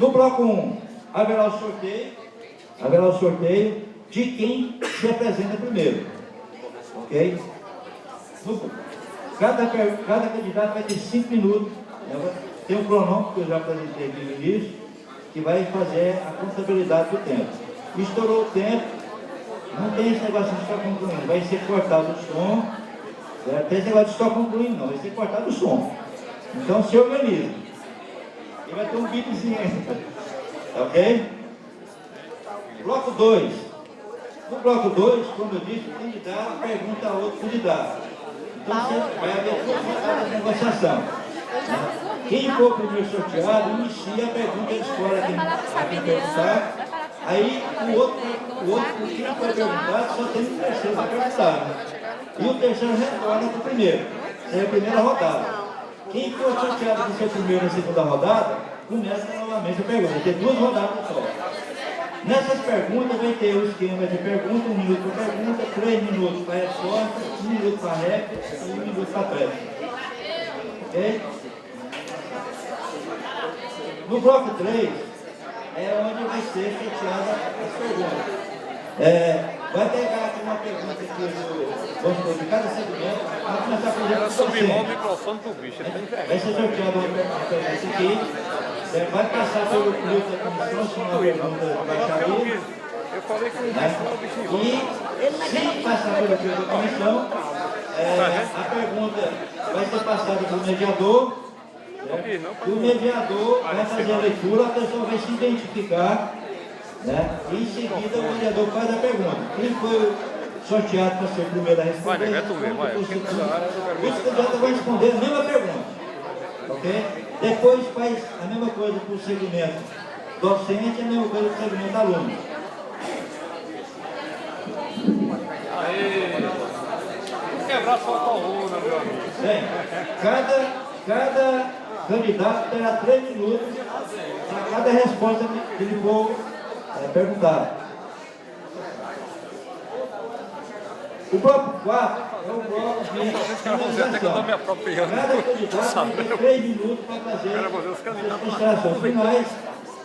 No bloco 1, haverá o sorteio de quem se apresenta primeiro. Ok? Cada candidato vai ter 5 minutos. Tem um cronômetro que eu já apresentei aqui no início, que vai fazer a contabilidade do tempo. Estourou o tempo, não tem esse negócio de estar concluindo, vai ser cortado o som. Não tem esse negócio de estar concluindo, não, vai ser cortado o som. Então se organiza. E vai ter um bipzinho ainda. Ok? Bloco 2. No bloco 2, como eu disse, o candidato pergunta a outro candidato. Então você vai haver duas rodadas de negociação. Quem for o primeiro sorteado, inicia a pergunta, ele escolhe a quem perguntar. Aí o outro que não foi perguntado, só tem o terceiro para perguntar. Né? E o terceiro retorna para o primeiro. Essa é a primeira rodada. Quem for sorteado para ser o primeiro na segunda rodada, começa novamente a pergunta. Vai ter 2 rodadas só. Nessas perguntas vai ter o esquema de pergunta, 1 minuto para pergunta, 3 minutos para resposta, 1 minuto para réplica e 1 minuto para tréplica. Ok? No bloco 3 é onde vai ser sorteada as perguntas. Vai pegar aqui uma pergunta aqui de cada segmento. Vai começar a fazer subir o microfone do bicho. Vai ser sorteada uma pergunta aqui. Vai passar pelo clipe da comissão, se uma pergunta de baixaria. Eu falei que o bichinho. E se passar pelo clipe da comissão, a pergunta vai ser passada pelo mediador. E o mediador vai fazer a leitura, a pessoa vai se identificar, né? E em seguida o mediador faz a pergunta. Quem foi sorteado para ser o primeiro a responder? Esse candidato vai responder a mesma pergunta. Ok? Depois faz a mesma coisa para o segmento docente e a mesma coisa para o segmento aluno. Quebrar sua coluna, meu amigo. Bem, cada candidato terá 3 minutos para cada resposta que lhe for perguntar. O bloco 4 é o bloco de finalização. Cada candidato tem 3 minutos para fazer as considerações finais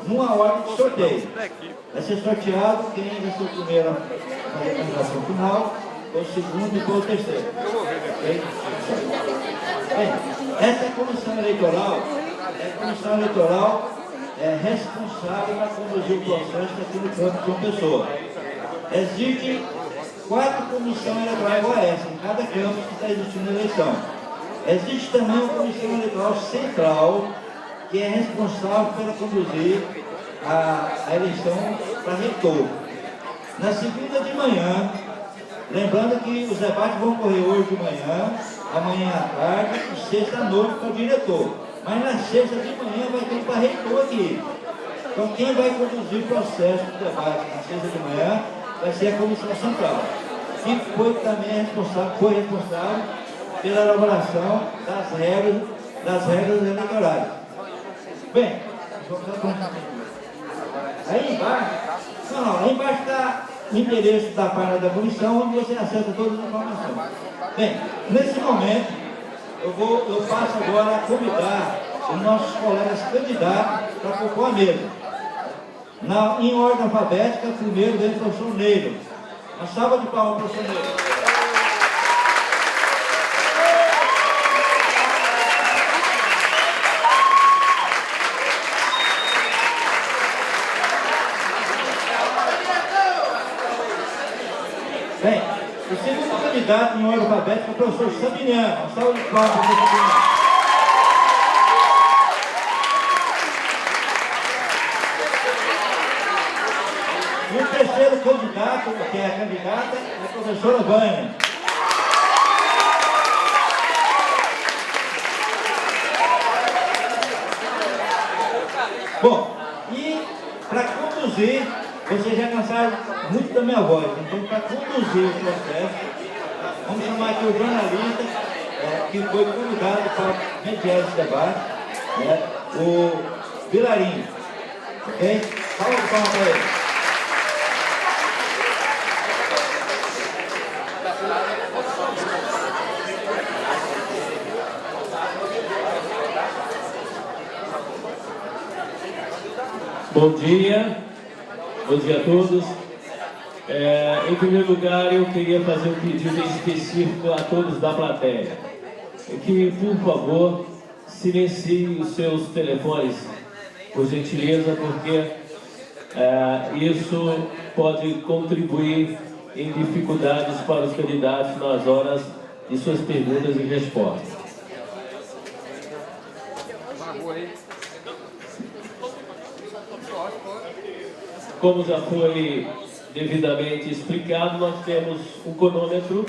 numa ordem de sorteio. Vai ser sorteado quem vai ser o primeiro a fazer a consideração final, o segundo e o terceiro. Okay? Bem, essa comissão eleitoral responsável para conduzir o processo aqui no campo de uma pessoa. Existe 4 comissões eleitorais igual a essa, em cada campo que está existindo a eleição. Existe também uma comissão eleitoral central, que é responsável por conduzir a eleição para reitor. Na segunda de manhã, lembrando que os debates vão ocorrer hoje de manhã, amanhã à tarde e sexta à noite para o diretor. Mas na sexta de manhã vai ter para reitor aqui. Então quem vai conduzir o processo do debate na sexta de manhã vai ser a comissão central, que foi também responsável pela elaboração das regras eleitorais. Bem, aí embaixo está o endereço da página da comissão, onde você acessa todas as informações. Bem, nesse momento, eu passo agora a convidar os nossos colegas candidatos para compor a mesa. Em ordem alfabética, primeiro vem o professor Neiro. Uma salva de palmas, professor Neiro. Bem, o segundo candidato em ordem alfabética é o professor Sabiniano. Uma salva de palmas, professor Sabiniano. E o terceiro candidato, que é a candidata, é a professora Vânia. Bom, e para conduzir, vocês já cansaram muito da minha voz, então para conduzir o processo, vamos chamar aqui o jornalista que foi convidado para mediar esse debate, o Vilarinho. Ok? Fala de palmas para ele. Bom dia a todos. Em primeiro lugar, eu queria fazer um pedido específico a todos da plateia. Que, por favor, silenciem os seus telefones, por gentileza, porque isso pode contribuir em dificuldades para os candidatos nas horas de suas perguntas e respostas. Como já foi devidamente explicado, nós temos um cronômetro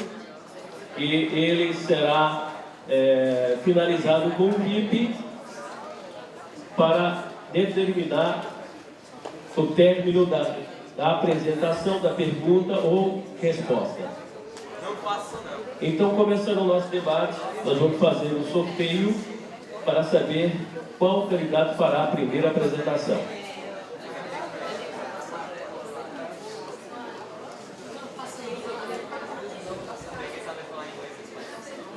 e ele será finalizado com um bip para determinar o término da apresentação da pergunta ou resposta. Então, começando o nosso debate, nós vamos fazer um sorteio para saber qual candidato fará a primeira apresentação.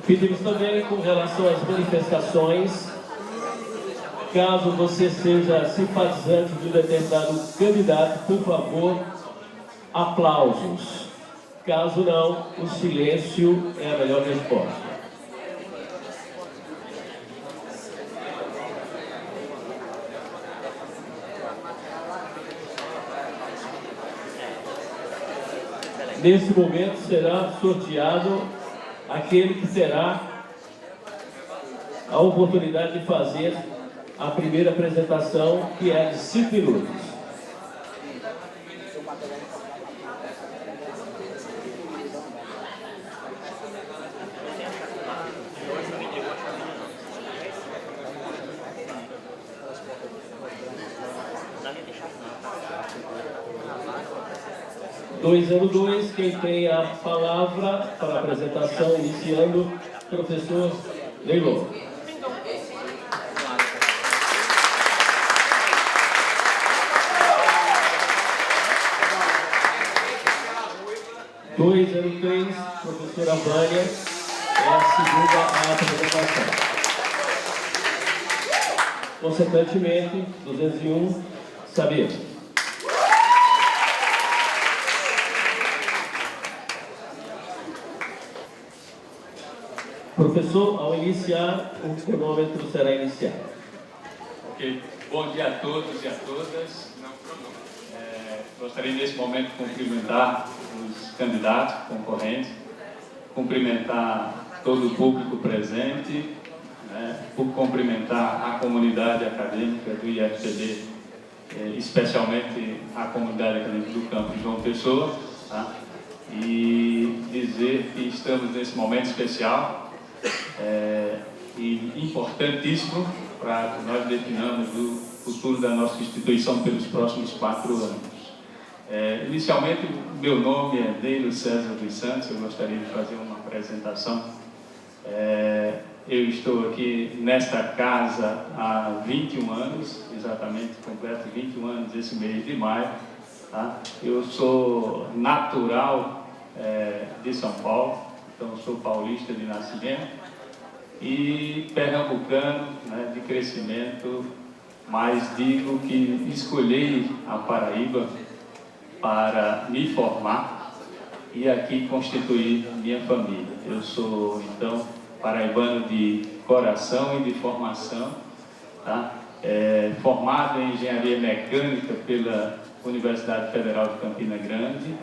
Pedimos também com relação às manifestações, caso você seja simpatizante de um determinado candidato, por favor, aplausos. Caso não, o silêncio é a melhor resposta. Nesse momento será sorteado aquele que terá a oportunidade de fazer a primeira apresentação, que é de 5 minutos. Quem tem a palavra para a apresentação, iniciando, professor Leilon. Professora Vânia, é a segunda apresentação. Consequentemente, 201, Sabia. Professor, ao iniciar, o cronômetro será iniciado. Ok. Bom dia a todos e a todas. Gostaria nesse momento de cumprimentar os candidatos concorrentes, cumprimentar todo o público presente, cumprimentar a comunidade acadêmica do IFCD, especialmente a comunidade acadêmica do campus João Pessoa, tá? E dizer que estamos nesse momento especial e importantíssimo para que nós definamos o futuro da nossa instituição pelos próximos 4 anos. Inicialmente, meu nome é Deilo César dos Santos, eu gostaria de fazer uma apresentação. Eu estou aqui nesta casa há 21 anos, exatamente, completo 21 anos esse mês de maio. Tá? Eu sou natural de São Paulo, então sou paulista de nascimento e pernambucano, de crescimento, mas digo que escolhi a Paraíba para me formar e aqui constituir minha família. Eu sou, então, paraibano de coração e de formação, tá? Formado em Engenharia Mecânica pela Universidade Federal de Campina Grande,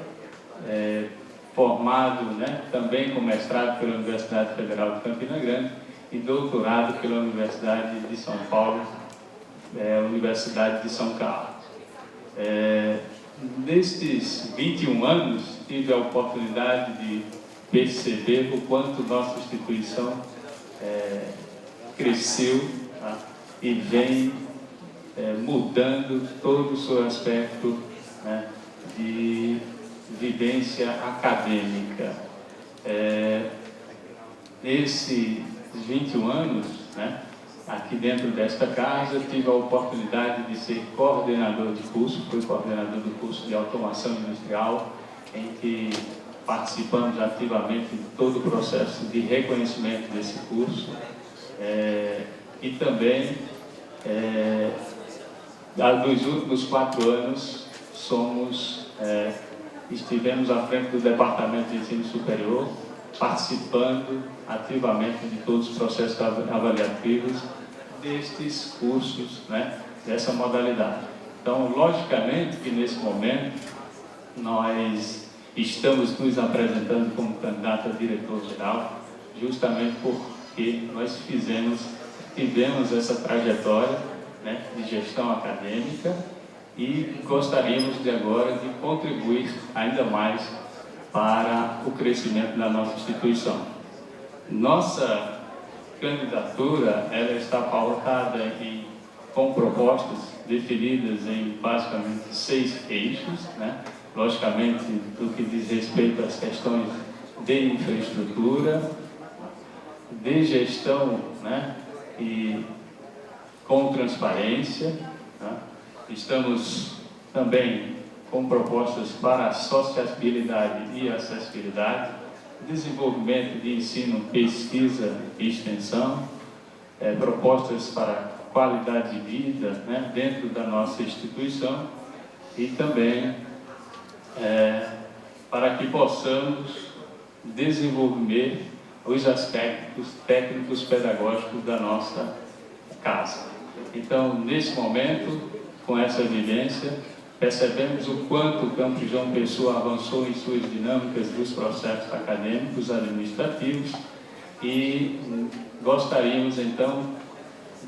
formado também com mestrado pela Universidade Federal de Campina Grande e doutorado pela Universidade de São Paulo, Universidade de São Carlos. Nestes 21 anos, tive a oportunidade de perceber o quanto nossa instituição cresceu, tá? E vem mudando todo o seu aspecto de vivência acadêmica. Nesses 21 anos, aqui dentro desta casa, tive a oportunidade de ser coordenador de curso, fui coordenador do curso de automação industrial, em que participamos ativamente de todo o processo de reconhecimento desse curso, e também Nos últimos 4 anos, estivemos à frente do Departamento de Ensino Superior, participando ativamente de todos os processos avaliativos destes cursos, né, dessa modalidade. Então, logicamente que nesse momento nós estamos nos apresentando como candidato a diretor-geral, justamente porque nós tivemos essa trajetória, né, de gestão acadêmica e gostaríamos de agora de contribuir ainda mais para o crescimento da nossa instituição. Nossa candidatura ela está pautada com propostas definidas em basicamente 6 eixos, né? Logicamente, do que diz respeito às questões de infraestrutura, de gestão, né? E com transparência, né? Estamos também com propostas para a sociabilidade e acessibilidade, desenvolvimento de ensino, pesquisa e extensão, propostas para qualidade de vida, né, dentro da nossa instituição e também para que possamos desenvolver os aspectos técnicos pedagógicos da nossa casa. Então, nesse momento, com essa evidência, percebemos o quanto o campus João Pessoa avançou em suas dinâmicas dos processos acadêmicos administrativos e gostaríamos, então,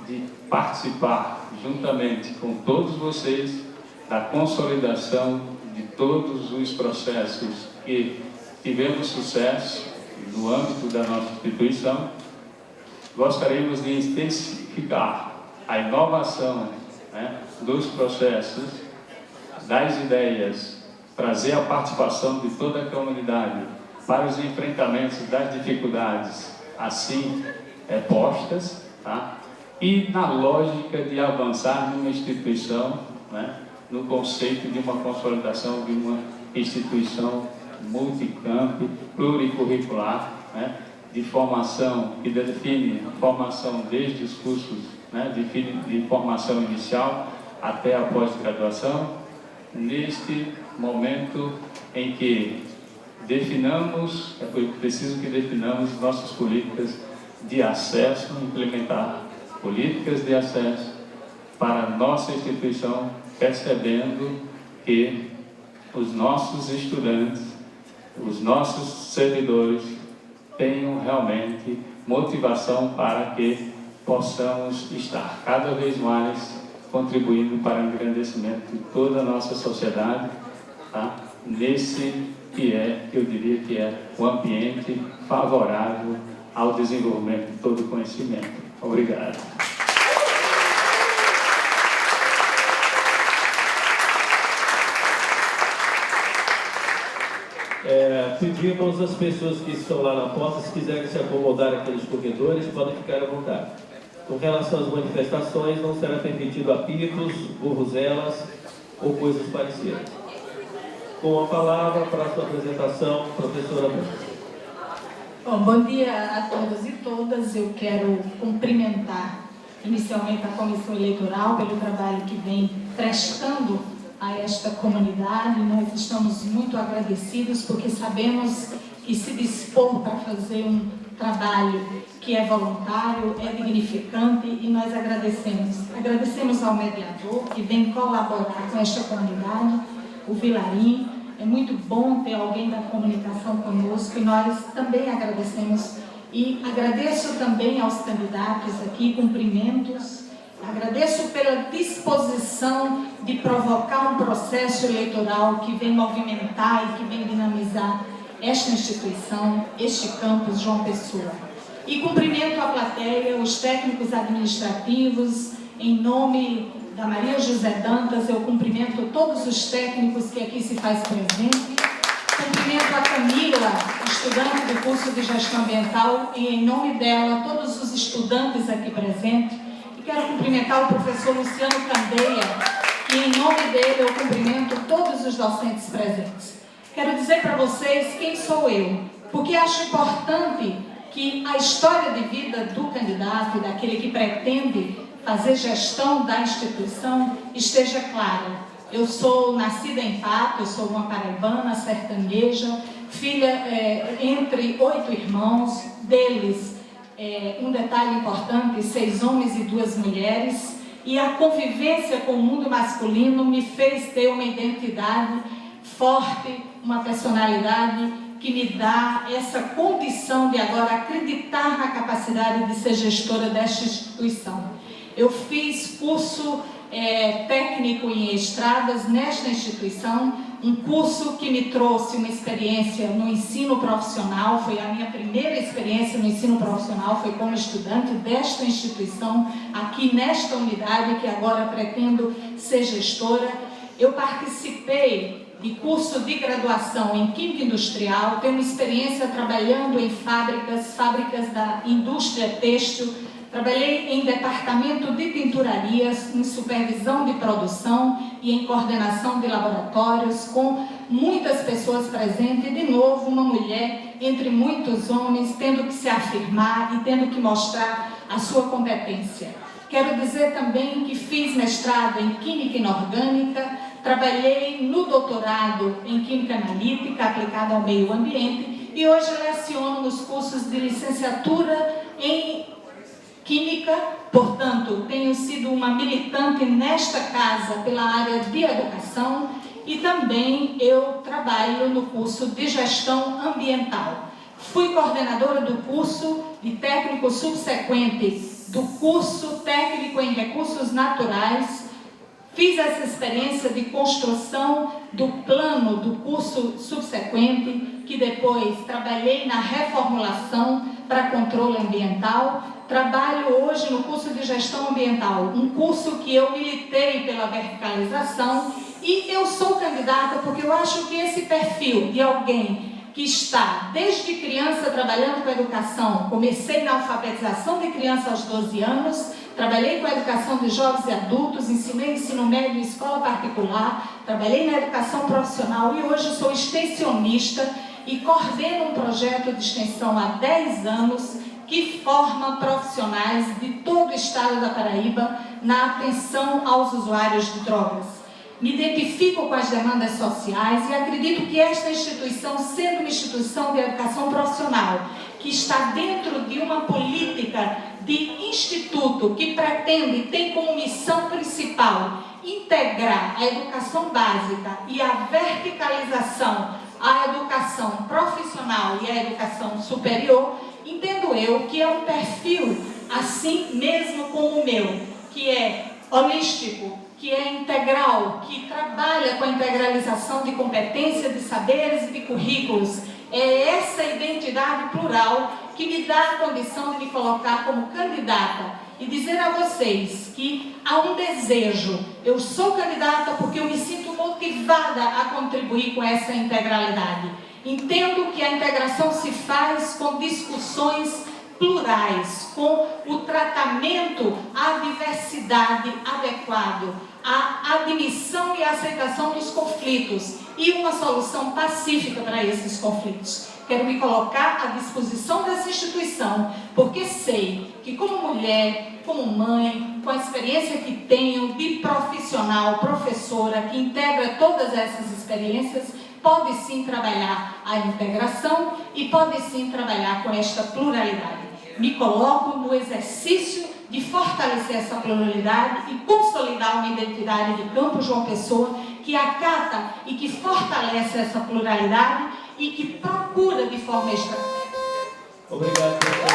de participar, juntamente com todos vocês, da consolidação de todos os processos que tivemos sucesso no âmbito da nossa instituição. Gostaríamos de intensificar a inovação, né, dos processos, das ideias, trazer a participação de toda a comunidade para os enfrentamentos das dificuldades assim postas, tá? E na lógica de avançar numa instituição, né, no conceito de uma consolidação de uma instituição multicamp, pluricurricular, né, de formação, que define formação desde os cursos, né, de formação inicial até a pós-graduação, neste momento em que definamos, é preciso que definamos nossas políticas de acesso, implementar políticas de acesso para a nossa instituição, percebendo que os nossos estudantes, os nossos servidores tenham realmente motivação para que possamos estar cada vez mais contribuindo para o engrandecimento de toda a nossa sociedade, tá? Nesse que eu diria que é o ambiente favorável ao desenvolvimento de todo o conhecimento. Obrigado. Pedimos às pessoas que estão lá na porta, se quiserem se acomodar aqueles corredores, podem ficar à vontade. Com relação às manifestações, não será permitido apitos, vuvuzela ou coisas parecidas. Com a palavra para a sua apresentação, professora Branca. Bom dia a todos e todas. Eu quero cumprimentar inicialmente a Comissão Eleitoral pelo trabalho que vem prestando a esta comunidade. Nós estamos muito agradecidos porque sabemos que se dispor para fazer um trabalho que é voluntário, é dignificante e nós agradecemos. Agradecemos ao mediador que vem colaborar com esta comunidade, o Vilarim. É muito bom ter alguém da comunicação conosco e nós também agradecemos. E agradeço também aos candidatos aqui, cumprimentos. Agradeço pela disposição de provocar um processo eleitoral que vem movimentar e que vem dinamizar esta instituição, este campus João Pessoa. E cumprimento a plateia, os técnicos administrativos, em nome da Maria José Dantas, eu cumprimento todos os técnicos que aqui se faz presente. Cumprimento a Camila, estudante do curso de Gestão Ambiental, e em nome dela, todos os estudantes aqui presentes. E quero cumprimentar o professor Luciano Candeia, e em nome dele eu cumprimento todos os docentes presentes. Quero dizer para vocês quem sou eu, porque acho importante que a história de vida do candidato e daquele que pretende fazer gestão da instituição esteja clara. Eu sou nascida em Pato, eu sou uma paraibana, sertaneja, filha entre 8 irmãos, deles, um detalhe importante, 6 homens e 2 mulheres, e a convivência com o mundo masculino me fez ter uma identidade forte, uma personalidade que me dá essa condição de agora acreditar na capacidade de ser gestora desta instituição. Eu fiz curso técnico em estradas nesta instituição, um curso que me trouxe uma experiência no ensino profissional, foi a minha primeira experiência no ensino profissional, foi como estudante desta instituição, aqui nesta unidade, que agora pretendo ser gestora. Eu participei de curso de graduação em Química Industrial, tenho experiência trabalhando em fábricas da indústria têxtil, trabalhei em departamento de tinturarias, em supervisão de produção e em coordenação de laboratórios, com muitas pessoas presentes, e de novo uma mulher entre muitos homens, tendo que se afirmar e tendo que mostrar a sua competência. Quero dizer também que fiz mestrado em Química Inorgânica, trabalhei no doutorado em Química Analítica aplicada ao meio ambiente e hoje leciono nos cursos de licenciatura em Química, portanto, tenho sido uma militante nesta casa pela área de educação e também eu trabalho no curso de gestão ambiental. Fui coordenadora do curso de técnico subsequente do curso técnico em recursos naturais. Fiz essa experiência de construção do plano do curso subsequente, que depois trabalhei na reformulação para controle ambiental. Trabalho hoje no curso de gestão ambiental, um curso que eu militei pela verticalização, e eu sou candidata porque eu acho que esse perfil de alguém que está desde criança trabalhando com a educação, comecei na alfabetização de criança aos 12 anos, trabalhei com a educação de jovens e adultos, ensinei ensino médio em escola particular, trabalhei na educação profissional e hoje sou extensionista e coordeno um projeto de extensão há 10 anos que forma profissionais de todo o estado da Paraíba na atenção aos usuários de drogas. Me identifico com as demandas sociais e acredito que esta instituição, sendo uma instituição de educação profissional, que está dentro de uma política de instituto que pretende e tem como missão principal integrar a educação básica e a verticalização à educação profissional e à educação superior, entendo eu que é um perfil assim mesmo como o meu, que é holístico, que é integral, que trabalha com a integralização de competência, de saberes e de currículos. É essa identidade plural que me dá a condição de me colocar como candidata e dizer a vocês que há um desejo. Eu sou candidata porque eu me sinto motivada a contribuir com essa integralidade. Entendo que a integração se faz com discussões plurais, com o tratamento à diversidade adequado, à admissão e aceitação dos conflitos e uma solução pacífica para esses conflitos. Quero me colocar à disposição dessa instituição, porque sei que como mulher, como mãe, com a experiência que tenho de profissional, professora, que integra todas essas experiências, pode sim trabalhar a integração e pode sim trabalhar com esta pluralidade. Me coloco no exercício de fortalecer essa pluralidade e consolidar uma identidade de Campo João Pessoa que acata e que fortalece essa pluralidade e que procura de forma estratégica. Obrigado, professor.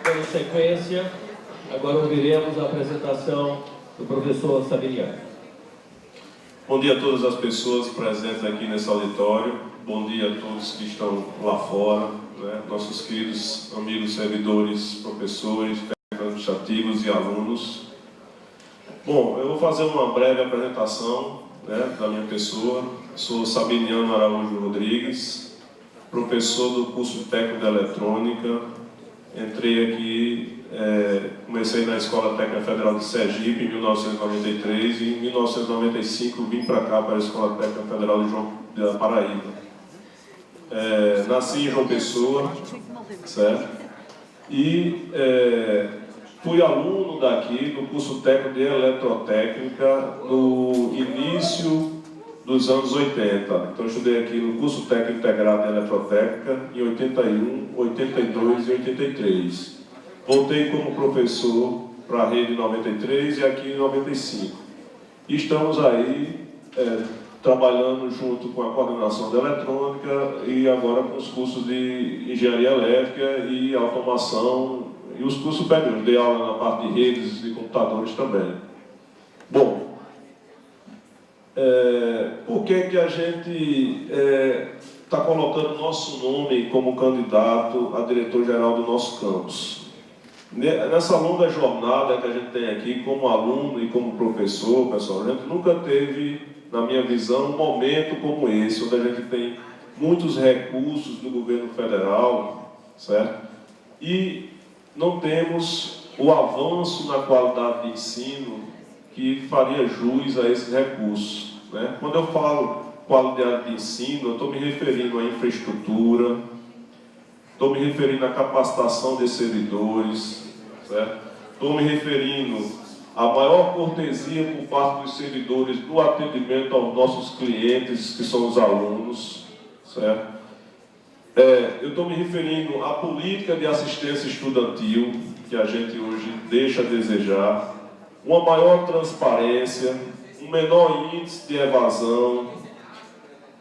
Dando sequência, agora ouviremos a apresentação do professor Sabiniani. Bom dia a todas as pessoas presentes aqui nesse auditório. Bom dia a todos que estão lá fora, né? Nossos queridos amigos servidores, professores, técnicos administrativos e alunos. Bom, eu vou fazer uma breve apresentação, né, da minha pessoa. Sou Sabiniano Araújo Rodrigues, professor do curso técnico de eletrônica. Entrei aqui, comecei na Escola Técnica Federal de Sergipe em 1993 e em 1995 vim para cá, para a Escola Técnica Federal da Paraíba. nasci em João Pessoa, certo? E fui aluno daqui do curso técnico de eletrotécnica no início dos anos 80. Então, eu estudei aqui no curso técnico integrado de eletrotécnica em 81, 82 e 83. Voltei como professor para a rede em 93 e aqui em 95. E estamos aí trabalhando junto com a coordenação da eletrônica e agora com os cursos de engenharia elétrica e automação e os cursos superiores. Dei aula na parte de redes e computadores também. Bom, por que a gente está colocando nosso nome como candidato a diretor-geral do nosso campus? Nessa longa jornada que a gente tem aqui como aluno e como professor, pessoal, a gente nunca teve, na minha visão, um momento como esse, onde a gente tem muitos recursos do governo federal, certo? E não temos o avanço na qualidade de ensino que faria jus a esses recursos, né? Quando eu falo qualidade de ensino, eu estou me referindo à infraestrutura, estou me referindo à capacitação de servidores, certo? Estou me referindo à maior cortesia por parte dos servidores no atendimento aos nossos clientes, que são os alunos, certo? Eu estou me referindo à política de assistência estudantil, que a gente hoje deixa a desejar, uma maior transparência, um menor índice de evasão,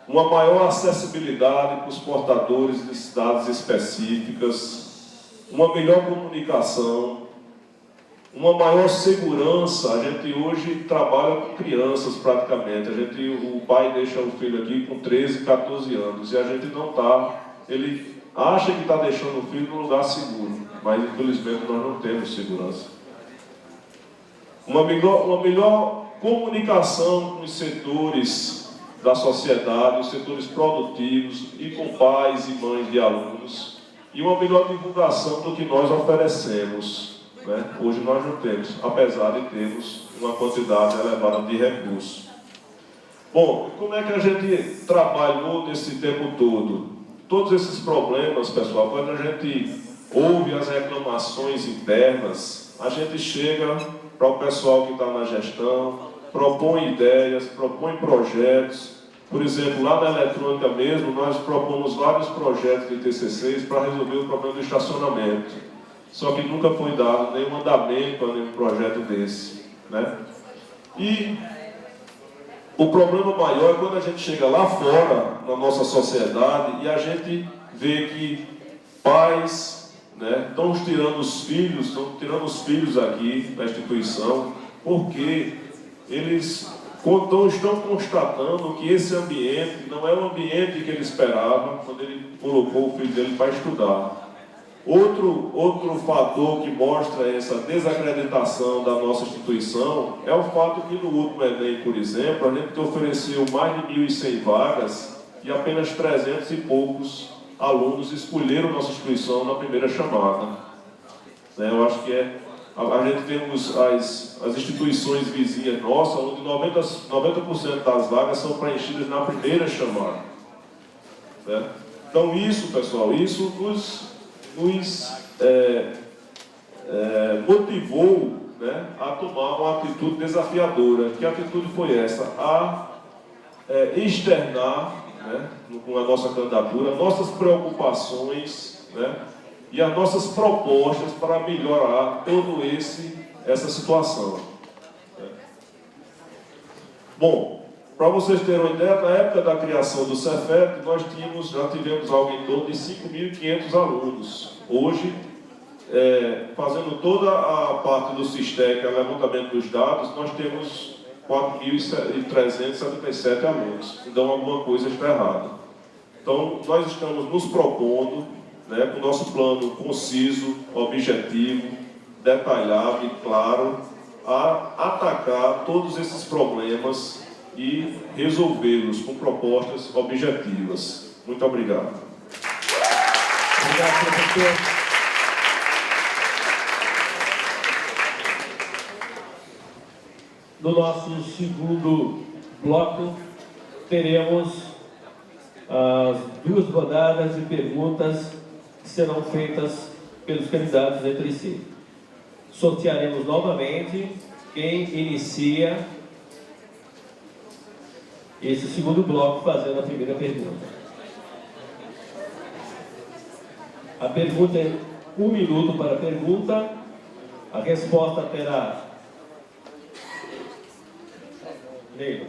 uma maior acessibilidade para os portadores de cidades específicas, uma melhor comunicação, uma maior segurança. A gente hoje trabalha com crianças praticamente. O pai deixa o filho aqui com 13, 14 anos e a gente não está. Ele acha que está deixando o filho num lugar seguro, mas infelizmente nós não temos segurança. Uma melhor comunicação com os setores da sociedade, os setores produtivos e com pais e mães de alunos, e uma melhor divulgação do que nós oferecemos, né? Hoje nós não temos, apesar de termos uma quantidade elevada de recursos. Bom, como é que a gente trabalhou nesse tempo todo? Todos esses problemas, pessoal, quando a gente ouve as reclamações internas, a gente chega para o pessoal que está na gestão, propõe ideias, propõe projetos. Por exemplo, lá na eletrônica mesmo, nós propomos vários projetos de TCCs para resolver o problema do estacionamento. Só que nunca foi dado nenhum andamento a nenhum projeto desse, né? E o problema maior é quando a gente chega lá fora, na nossa sociedade, e a gente vê que pais, né, estão tirando os filhos aqui da instituição, porque eles estão constatando que esse ambiente não é o ambiente que ele esperava quando ele colocou o filho dele para estudar. Outro fator que mostra essa desacreditação da nossa instituição é o fato que no último Enem, por exemplo, a gente ofereceu mais de 1.100 vagas e apenas 300 e poucos alunos escolheram nossa instituição na primeira chamada. Eu acho que a gente temos as instituições vizinhas nossas, onde 90% das vagas são preenchidas na primeira chamada. Certo? Então isso, pessoal, isso nos motivou, né, a tomar uma atitude desafiadora. Que atitude foi essa? A externar, né, com a nossa candidatura, nossas preocupações, né, e as nossas propostas para melhorar toda essa situação. Bom, para vocês terem uma ideia, na época da criação do Cefet, nós já tivemos algo em torno de 5.500 alunos. Hoje, fazendo toda a parte do SISTEC, o levantamento dos dados, nós temos 4.377 alunos. Então, alguma coisa está errada. Então, nós estamos nos propondo, né, com o nosso plano conciso, objetivo, detalhado e claro, a atacar todos esses problemas e resolvê-los com propostas objetivas. Muito obrigado. Obrigado, professor. No nosso segundo bloco, teremos as 2 rodadas de perguntas que serão feitas pelos candidatos entre si. Sortearemos novamente quem inicia esse segundo bloco fazendo a primeira pergunta. A pergunta é 1 minuto para a pergunta, a resposta terá... Leila.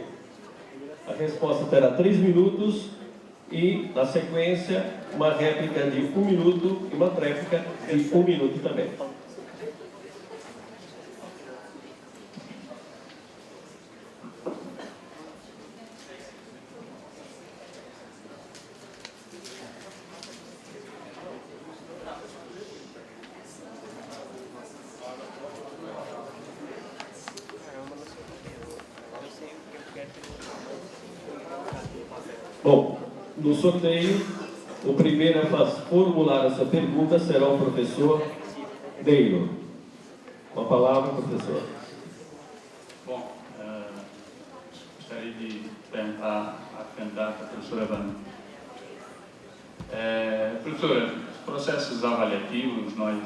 A resposta terá 3 minutos e, na sequência, uma réplica de 1 minuto e uma tréplica de 1 minuto também. Bom, no sorteio, o primeiro a formular essa pergunta será o professor Deilo. Com a palavra, professor. Bom, gostaria de perguntar à candidata, a professora Vânia. Professora, os processos avaliativos, nós,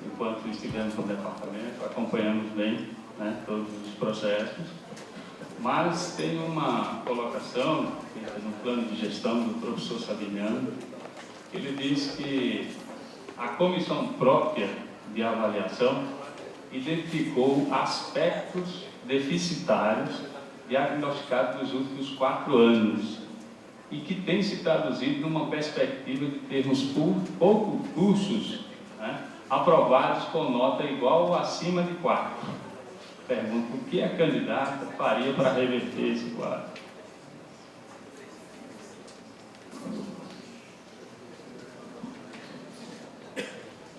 enquanto estivemos no departamento, acompanhamos bem, né, todos os processos, mas tem uma colocação no plano de gestão do professor Sabiniano, que ele diz que a comissão própria de avaliação identificou aspectos deficitários diagnosticados nos últimos 4 anos e que tem se traduzido numa perspectiva de termos poucos cursos, né, aprovados com nota igual ou acima de 4. Pergunto, o que a candidata faria para reverter esse quadro?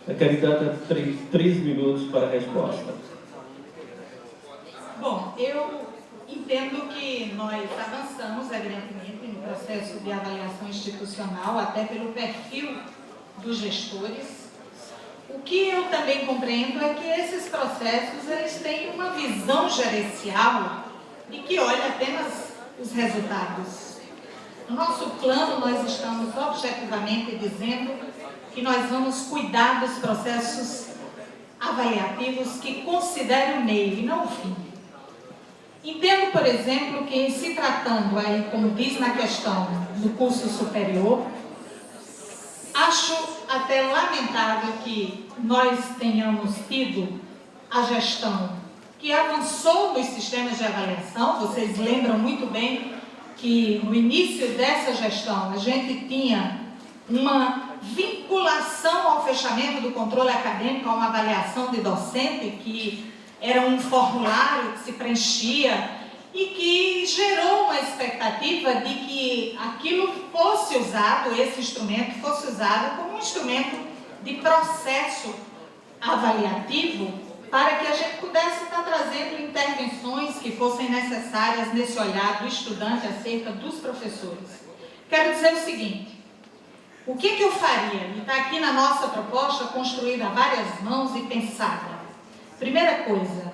A candidata tem 3 minutos para a resposta. Bom, eu entendo que nós avançamos, evidentemente, no processo de avaliação institucional, até pelo perfil dos gestores. O que eu também compreendo é que esses processos, eles têm uma visão gerencial e que olha apenas os resultados. No nosso plano, nós estamos objetivamente dizendo que nós vamos cuidar dos processos avaliativos que considerem o meio e não o fim. Entendo, por exemplo, que em se tratando aí, como diz na questão, do curso superior, acho até lamentável que nós tenhamos tido a gestão que avançou nos sistemas de avaliação. Vocês lembram muito bem que no início dessa gestão a gente tinha uma vinculação ao fechamento do controle acadêmico, a uma avaliação de docente, que era um formulário que se preenchia e que gerou uma expectativa de que aquilo fosse usado, esse instrumento fosse usado como um instrumento de processo avaliativo para que a gente pudesse estar trazendo intervenções que fossem necessárias nesse olhar do estudante acerca dos professores. Quero dizer o seguinte, o que eu faria? E está aqui na nossa proposta, construída a várias mãos e pensada. Primeira coisa,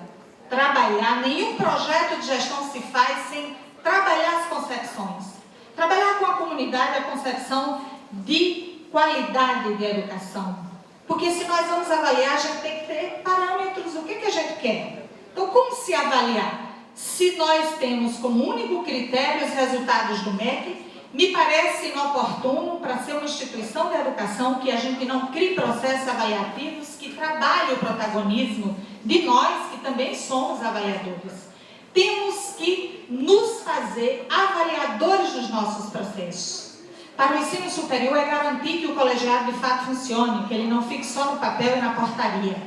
trabalhar, nenhum projeto de gestão se faz sem trabalhar as concepções. Trabalhar com a comunidade a concepção de qualidade de educação. Porque se nós vamos avaliar, a gente tem que ter parâmetros, o que a gente quer. Então, como se avaliar? Se nós temos como único critério os resultados do MEC, me parece inoportuno para ser uma instituição de educação que a gente não crie processos avaliativos que trabalhem o protagonismo de nós, que também somos avaliadores. Temos que nos fazer avaliadores dos nossos processos. Para o ensino superior é garantir que o colegiado de fato funcione, que ele não fique só no papel e na portaria.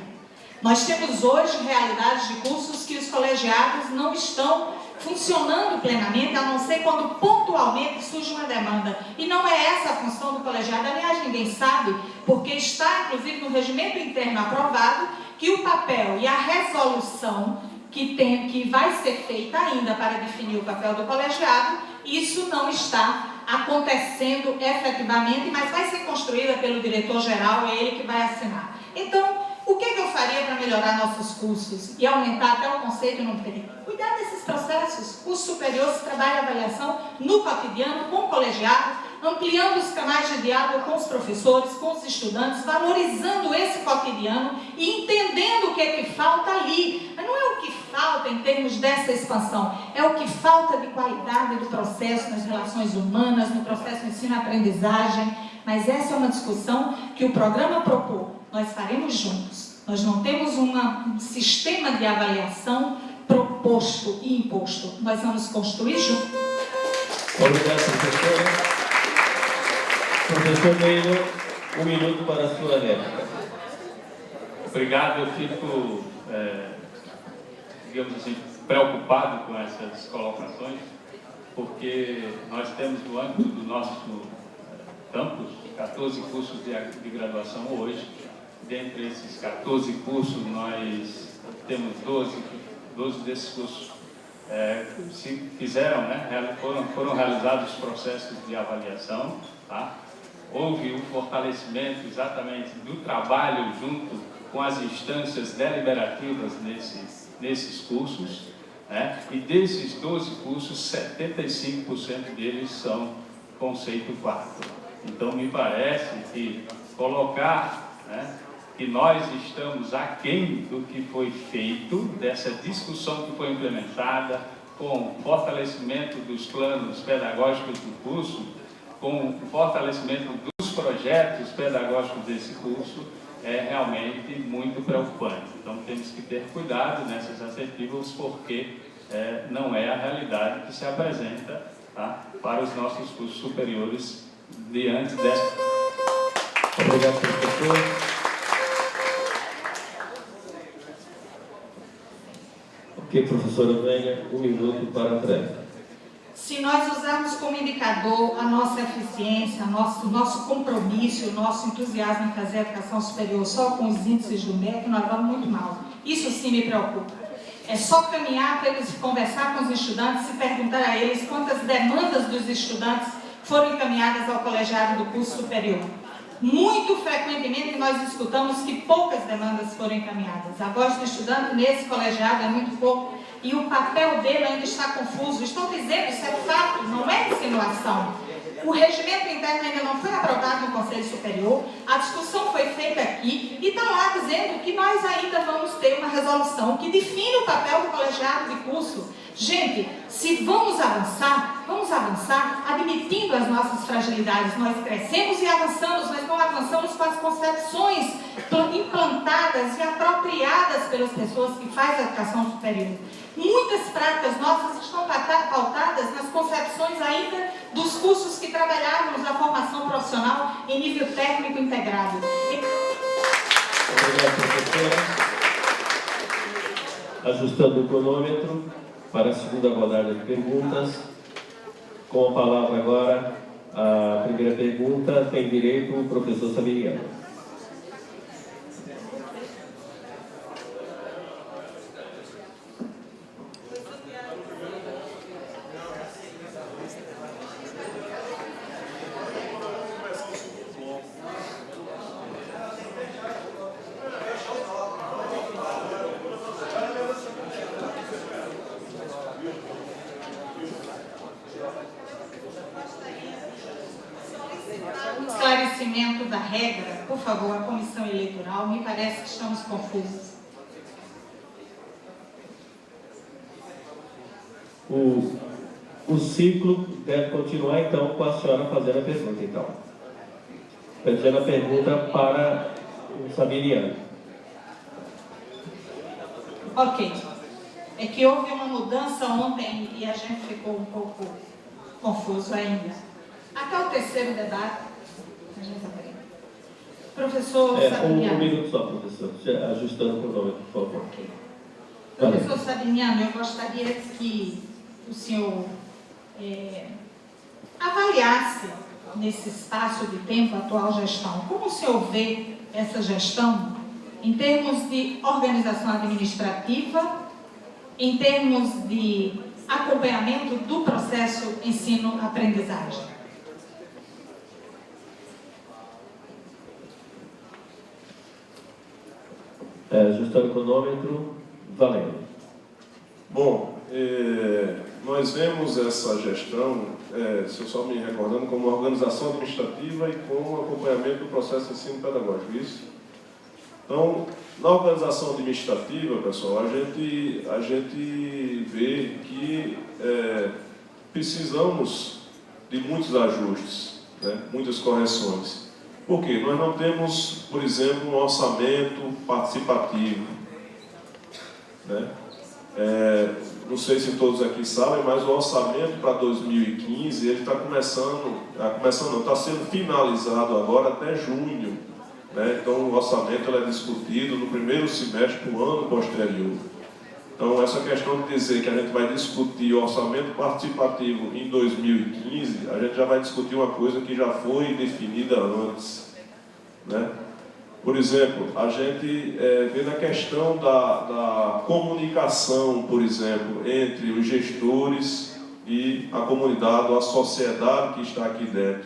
Nós temos hoje realidades de cursos que os colegiados não estão funcionando plenamente, a não ser quando pontualmente surge uma demanda. E não é essa a função do colegiado. Aliás, ninguém sabe, porque está, inclusive, no regimento interno aprovado, que o papel e a resolução que vai ser feita ainda para definir o papel do colegiado, isso não está acontecendo efetivamente, mas vai ser construída pelo diretor-geral, é ele que vai assinar. Então, o que eu faria para melhorar nossos cursos e aumentar até o conceito no PEC? Cuidar desses processos. Curso superior se trabalha a avaliação no cotidiano, com o colegiado, ampliando os canais de diálogo com os professores, com os estudantes, valorizando esse cotidiano e entendendo o que é que falta ali. Mas não é o que falta em termos dessa expansão, é o que falta de qualidade do processo nas relações humanas, no processo de ensino-aprendizagem. Mas essa é uma discussão que o programa propôs, nós faremos juntos. Nós não temos um sistema de avaliação proposto e imposto. Nós vamos construir juntos. Obrigado, professora. Professor Meira, 1 minuto para a sua réplica. Obrigado, eu fico, digamos assim, preocupado com essas colocações, porque nós temos no âmbito do nosso campus 14 cursos de graduação hoje. Dentre esses 14 cursos, nós temos 12 desses cursos se fizeram, né, foram realizados os processos de avaliação, tá? Houve um fortalecimento exatamente do trabalho junto com as instâncias deliberativas nesses cursos, né? E desses 12 cursos, 75% deles são conceito 4. Então, me parece que colocar, né, que nós estamos aquém do que foi feito, dessa discussão que foi implementada, com o fortalecimento dos planos pedagógicos do curso, com o fortalecimento dos projetos pedagógicos desse curso, é realmente muito preocupante. Então, temos que ter cuidado nessas assertivas, porque não é a realidade que se apresenta, tá, para os nossos cursos superiores diante dessa... Obrigado, professor. Ok, professora Vânia, 1 minuto para a réplica. Se nós usarmos como indicador a nossa eficiência, o nosso compromisso, o nosso entusiasmo em fazer a educação superior só com os índices do MEC, nós vamos muito mal. Isso sim me preocupa. É só caminhar para eles conversar com os estudantes e perguntar a eles quantas demandas dos estudantes foram encaminhadas ao colegiado do curso superior. Muito frequentemente nós escutamos que poucas demandas foram encaminhadas. A voz do estudante nesse colegiado é muito pouco e o papel dele ainda está confuso. Estou dizendo, isso é fato, não é insinuação. O regimento interno ainda não foi aprovado no Conselho Superior, a discussão foi feita aqui e está lá dizendo que nós ainda vamos ter uma resolução que define o papel do colegiado de curso. Gente, se vamos avançar admitindo as nossas fragilidades. Nós crescemos e avançamos, mas não avançamos com as concepções implantadas e apropriadas pelas pessoas que fazem a educação superior. Muitas práticas nossas estão pautadas nas concepções ainda dos cursos que trabalhávamos na formação profissional em nível técnico integrado. Obrigado, professora. Ajustando o cronômetro para a segunda rodada de perguntas. Com a palavra agora, a primeira pergunta tem direito o professor Sabiniano. Esclarecimento da regra, por favor, a comissão eleitoral, me parece que estamos confusos. O ciclo deve continuar, então, com a senhora fazendo a pergunta, então. Fazendo a pergunta para o Sabiniano. Ok. É que houve uma mudança ontem e a gente ficou um pouco confuso ainda. Até o terceiro debate, a gente aprende. Professor Sabiniano. Um minuto só, professor. Ajustando o cronômetro, por favor. Professor Sabiniano, eu gostaria que o senhor avaliasse nesse espaço de tempo a atual gestão. Como o senhor vê essa gestão em termos de organização administrativa, em termos de acompanhamento do processo ensino-aprendizagem? Ajustando o cronômetro, valendo. Bom, nós vemos essa gestão, se eu só me recordando, como organização administrativa e com acompanhamento do processo de ensino pedagógico, isso? Então, na organização administrativa, pessoal, a gente vê que precisamos de muitos ajustes, né? Muitas correções. Por quê? Nós não temos, por exemplo, um orçamento participativo, né? Não sei se todos aqui sabem, mas o orçamento para 2015 ele está está sendo finalizado agora até junho, né? Então o orçamento é discutido no primeiro semestre do ano posterior. Então essa questão de dizer que a gente vai discutir o orçamento participativo em 2015, a gente já vai discutir uma coisa que já foi definida antes, né? Por exemplo, a gente vê na questão da comunicação, por exemplo, entre os gestores e a comunidade ou a sociedade que está aqui dentro.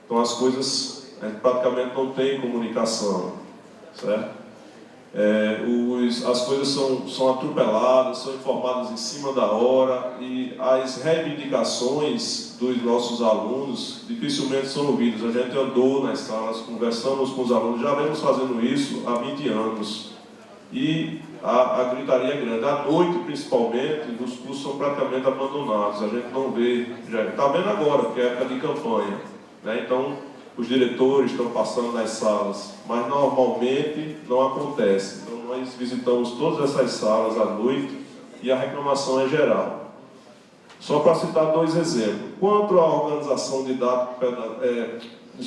Então as coisas praticamente não tem comunicação, certo? As coisas são atropeladas, são informadas em cima da hora e as reivindicações dos nossos alunos dificilmente são ouvidas. A gente andou nas salas, conversamos com os alunos, já vemos fazendo isso há 20 anos e a gritaria é grande. À noite, principalmente, os cursos são praticamente abandonados, a gente não vê, já está vendo agora, porque é época de campanha, né? Então, os diretores estão passando nas salas, mas normalmente não acontece. Então nós visitamos todas essas salas à noite e a reclamação é geral. Só para citar dois exemplos. Quanto à organização didática,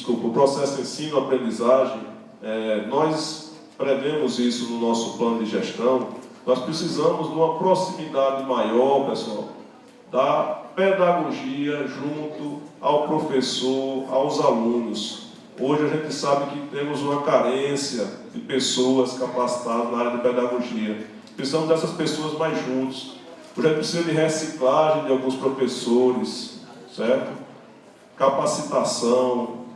o processo de ensino-aprendizagem, nós prevemos isso no nosso plano de gestão. Nós precisamos de uma proximidade maior, pessoal, da pedagogia junto ao professor, aos alunos. Hoje a gente sabe que temos uma carência de pessoas capacitadas na área de pedagogia. Precisamos dessas pessoas mais juntos. Hoje a gente precisa de reciclagem de alguns professores, certo? Capacitação.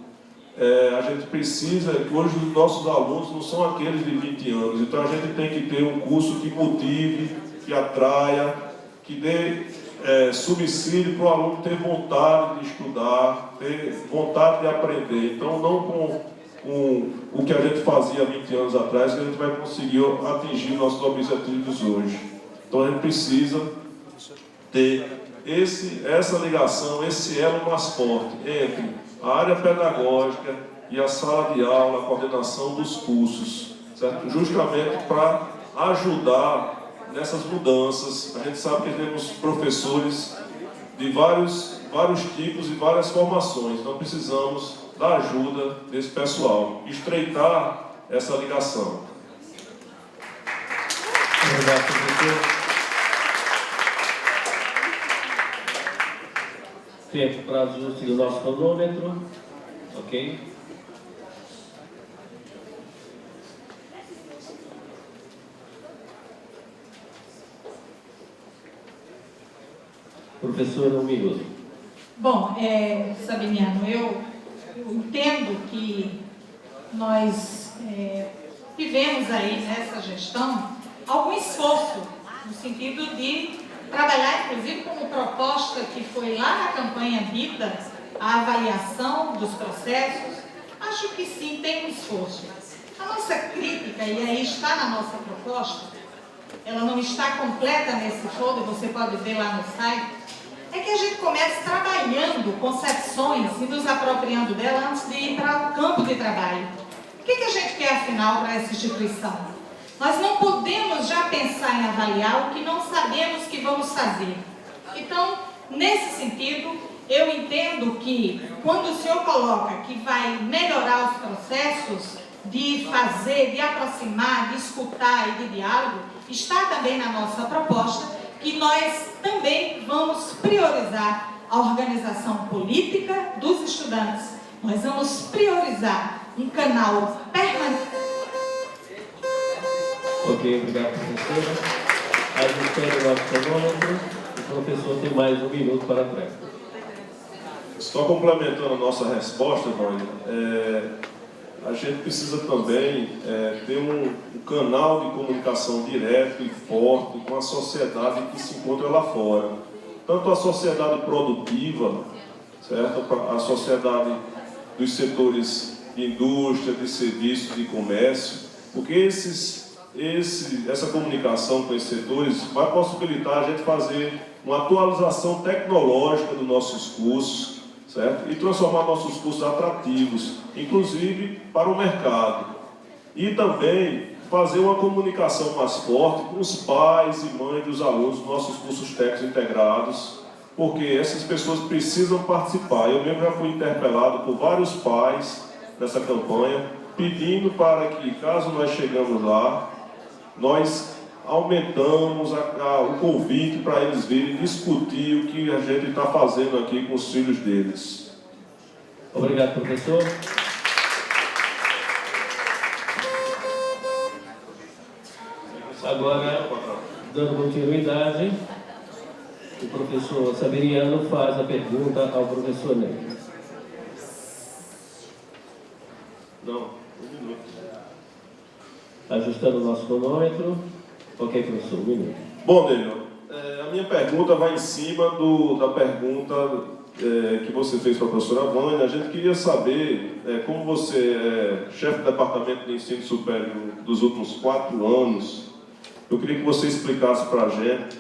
A gente precisa, hoje os nossos alunos não são aqueles de 20 anos, então a gente tem que ter um curso que motive, que atraia, que dê subsídio para o aluno ter vontade de estudar, ter vontade de aprender. Então, não com o que a gente fazia 20 anos atrás, que a gente vai conseguir atingir nossos objetivos hoje. Então, a gente precisa ter essa ligação, esse elo mais forte entre a área pedagógica e a sala de aula, a coordenação dos cursos, certo? Justamente para ajudar nessas mudanças. A gente sabe que temos professores de vários tipos e várias formações, então precisamos da ajuda desse pessoal, estreitar essa ligação. Obrigado, professor. Tempo para ajuste do nosso cronômetro, ok? Professora, 1 minuto. Bom, Sabiniano, eu entendo que nós tivemos aí nessa gestão algum esforço no sentido de trabalhar, inclusive, como proposta que foi lá na campanha dita, a avaliação dos processos. Acho que sim, tem um esforço. A nossa crítica, e aí está na nossa proposta, ela não está completa nesse folder, você pode ver lá no site, é que a gente comece trabalhando concepções e nos apropriando dela antes de ir para o campo de trabalho. O que a gente quer, afinal, para essa instituição? Nós não podemos já pensar em avaliar o que não sabemos que vamos fazer. Então, nesse sentido, eu entendo que quando o senhor coloca que vai melhorar os processos de fazer, de aproximar, de escutar e de diálogo, está também na nossa proposta que nós também vamos priorizar a organização política dos estudantes. Nós vamos priorizar um canal permanente. Ok, obrigado, professora. Ajustando o nosso cronômetro, o professor tem mais 1 minuto para a trás. Só complementando a nossa resposta, Mônica, a gente precisa também ter um canal de comunicação direto e forte com a sociedade que se encontra lá fora. tanto a sociedade produtiva, certo? A sociedade dos setores de indústria, de serviço, de comércio, porque essa comunicação com esses setores vai possibilitar a gente fazer uma atualização tecnológica dos nossos cursos, certo? E transformar nossos cursos atrativos, inclusive para o mercado. E também fazer uma comunicação mais forte com os pais e mães dos alunos dos nossos cursos técnicos integrados, porque essas pessoas precisam participar. Eu mesmo já fui interpelado por vários pais nessa campanha, pedindo para que, caso nós chegamos lá, nós aumentamos o convite para eles virem discutir o que a gente está fazendo aqui com os filhos deles. Obrigado, professor. Agora, dando continuidade, o professor Saberiano faz a pergunta ao professor Ney. Não, 1 minuto. Ajustando o nosso cronômetro. Ok, professor, 1 minuto. Bom, Daniel, a minha pergunta vai em cima da pergunta que você fez para a professora Vânia. A gente queria saber, como você é chefe do Departamento de Ensino Superior dos últimos 4 anos, eu queria que você explicasse para a gente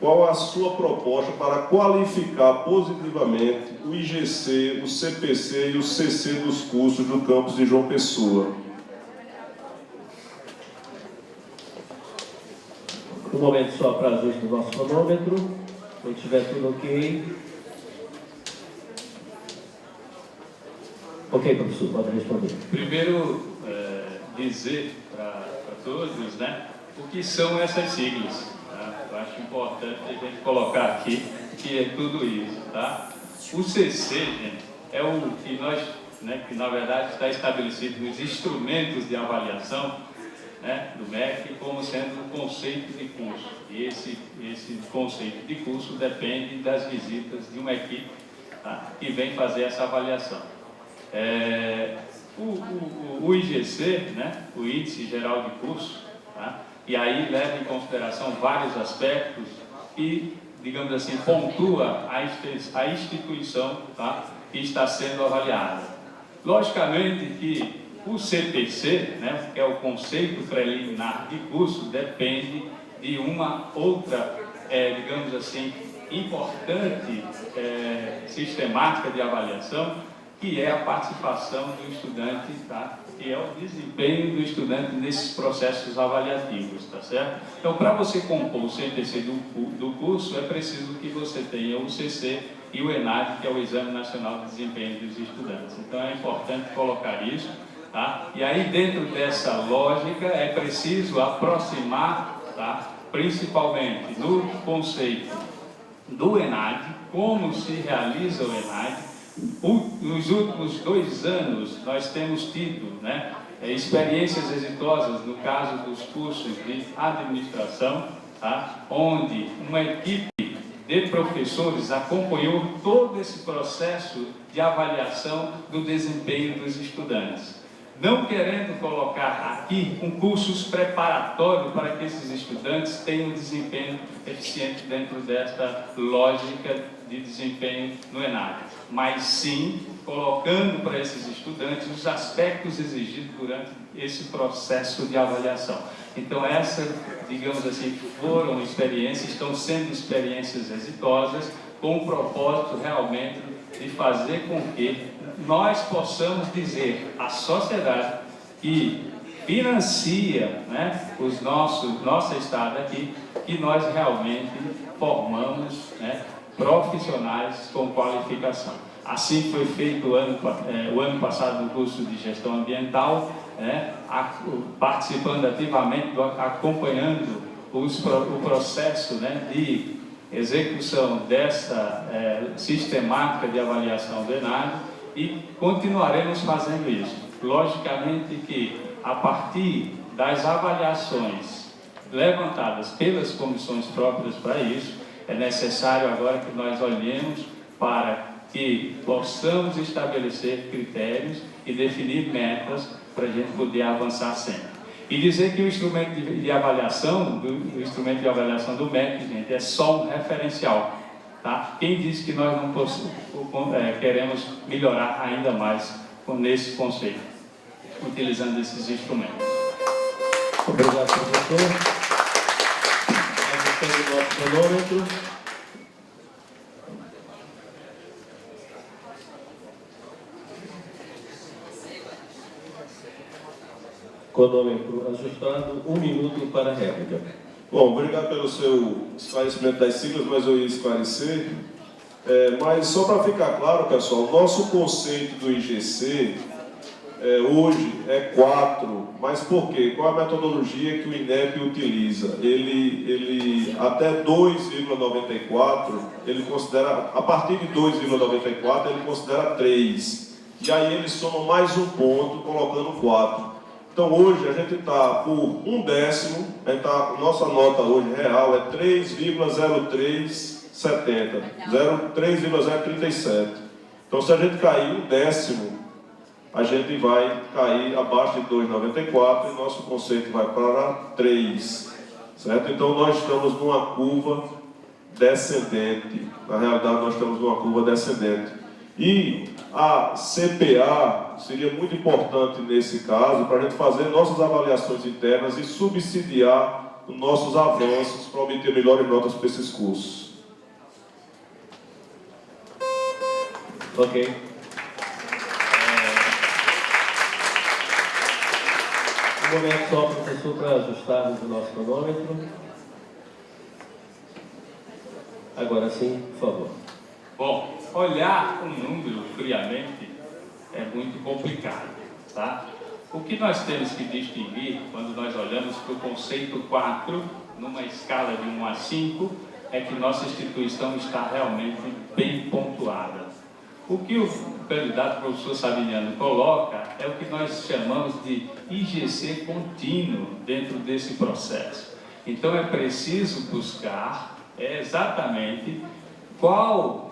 qual a sua proposta para qualificar positivamente o IGC, o CPC e o CC dos cursos do campus de João Pessoa. Um momento só para ajuste do nosso cronômetro. Quando estiver tudo ok. Ok, professor, pode responder. Primeiro, dizer para todos, né, o que são essas siglas. Tá? Eu acho importante a gente colocar aqui que é tudo isso. Tá? O CC, gente, é o que nós, né, que na verdade está estabelecido nos instrumentos de avaliação, né, do MEC, como sendo o conceito de curso. E esse conceito de curso depende das visitas de uma equipe, tá, que vem fazer essa avaliação. O IGC, né, o Índice Geral de Curso, tá, e aí leva em consideração vários aspectos e, digamos assim, pontua a instituição, tá, que está sendo avaliada. Logicamente que o CPC, né, que é o conceito preliminar de curso, depende de uma outra, digamos assim, importante sistemática de avaliação, que é a participação do estudante, tá? Que é o desempenho do estudante nesses processos avaliativos, tá certo? Então, para você compor o CPC do curso, é preciso que você tenha o CC e o ENAD, que é o Exame Nacional de Desempenho dos Estudantes. Então, é importante colocar isso, tá? E aí, dentro dessa lógica, é preciso aproximar, tá, principalmente no conceito do ENAD, como se realiza o ENAD. Nos últimos 2 anos, nós temos tido, né, experiências exitosas no caso dos cursos de administração, tá, onde uma equipe de professores acompanhou todo esse processo de avaliação do desempenho dos estudantes. Não querendo colocar aqui cursos preparatórios para que esses estudantes tenham um desempenho eficiente dentro desta lógica de desempenho no ENAD, mas sim colocando para esses estudantes os aspectos exigidos durante esse processo de avaliação. Então, essas, digamos assim, foram experiências, estão sendo experiências exitosas, com o propósito realmente de fazer com que nós possamos dizer à sociedade que financia, né, nosso estado aqui, que nós realmente formamos, né, profissionais com qualificação. Assim foi feito o ano passado no curso de gestão ambiental, né, participando ativamente, acompanhando o processo, né, de execução dessa sistemática de avaliação do ENAD, e continuaremos fazendo isso. Logicamente que, a partir das avaliações levantadas pelas comissões próprias para isso, é necessário agora que nós olhemos para que possamos estabelecer critérios e definir metas para a gente poder avançar sempre. E dizer que o instrumento de avaliação, do MEC, gente, é só um referencial. Tá? Quem disse que nós não queremos melhorar ainda mais nesse conceito, utilizando esses instrumentos? Obrigado, professor. Ajustando o nosso cronômetro. Cronômetro ajustado, 1 minuto para a réplica. Bom, obrigado pelo seu esclarecimento das siglas, mas eu ia esclarecer. Mas só para ficar claro, pessoal, o nosso conceito do IGC hoje é 4, mas por quê? Qual a metodologia que o INEP utiliza? Ele até 2,94, ele considera, a partir de 2,94, ele considera 3. E aí ele soma mais um ponto, colocando 4. Então hoje a gente está por 1/10, nossa nota hoje real é 3,0370, 3,037. Então se a gente cair 1/10, a gente vai cair abaixo de 2,94 e nosso conceito vai para 3, certo? Então nós estamos numa curva descendente, na realidade nós estamos numa curva descendente. E a CPA seria muito importante nesse caso para a gente fazer nossas avaliações internas e subsidiar os nossos avanços para obter melhores notas para esses cursos. Ok. Um momento só, professor, para ajustarmos o nosso cronômetro. Agora sim, por favor. Bom, olhar um número friamente é muito complicado, tá? O que nós temos que distinguir quando nós olhamos para o conceito 4, numa escala de 1 a 5, é que nossa instituição está realmente bem pontuada. O que o candidato professor Sabiniano coloca é o que nós chamamos de IGC contínuo dentro desse processo. Então é preciso buscar exatamente qual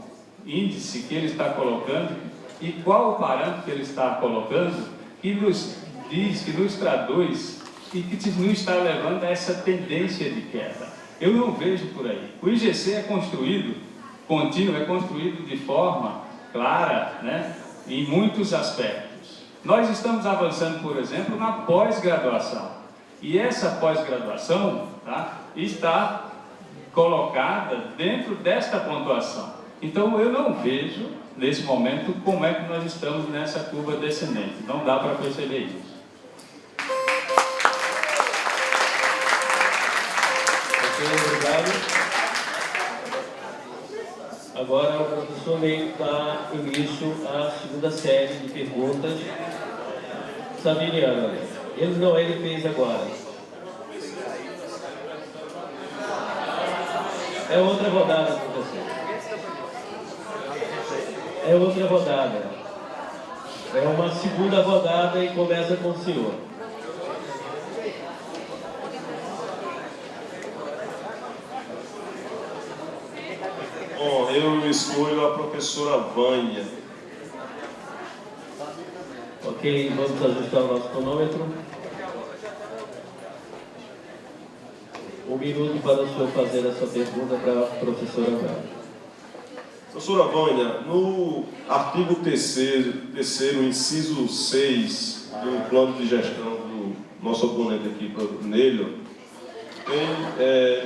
índice que ele está colocando e qual o parâmetro que ele está colocando que nos diz, que nos traduz e que nos está levando a essa tendência de queda. Eu não vejo por aí. O IGC é construído, contínuo, é construído de forma clara, né, em muitos aspectos. Nós estamos avançando, por exemplo, na pós-graduação. E essa pós-graduação, tá, está colocada dentro desta pontuação. Então, eu não vejo, nesse momento, como é que nós estamos nessa curva descendente. Não dá para perceber isso. Ok, obrigado. Agora o professor Ney dá início à segunda série de perguntas. Sabiniano, ele fez agora. É outra rodada, professor. É outra rodada. É uma segunda rodada e começa com o senhor. Bom, eu escolho a professora Vânia. Ok, vamos ajustar o nosso cronômetro. 1 minuto para o senhor fazer essa pergunta para a professora Vânia. Professora Vânia, no artigo 3º, inciso 6 do plano de gestão do nosso oponente aqui, Nélio,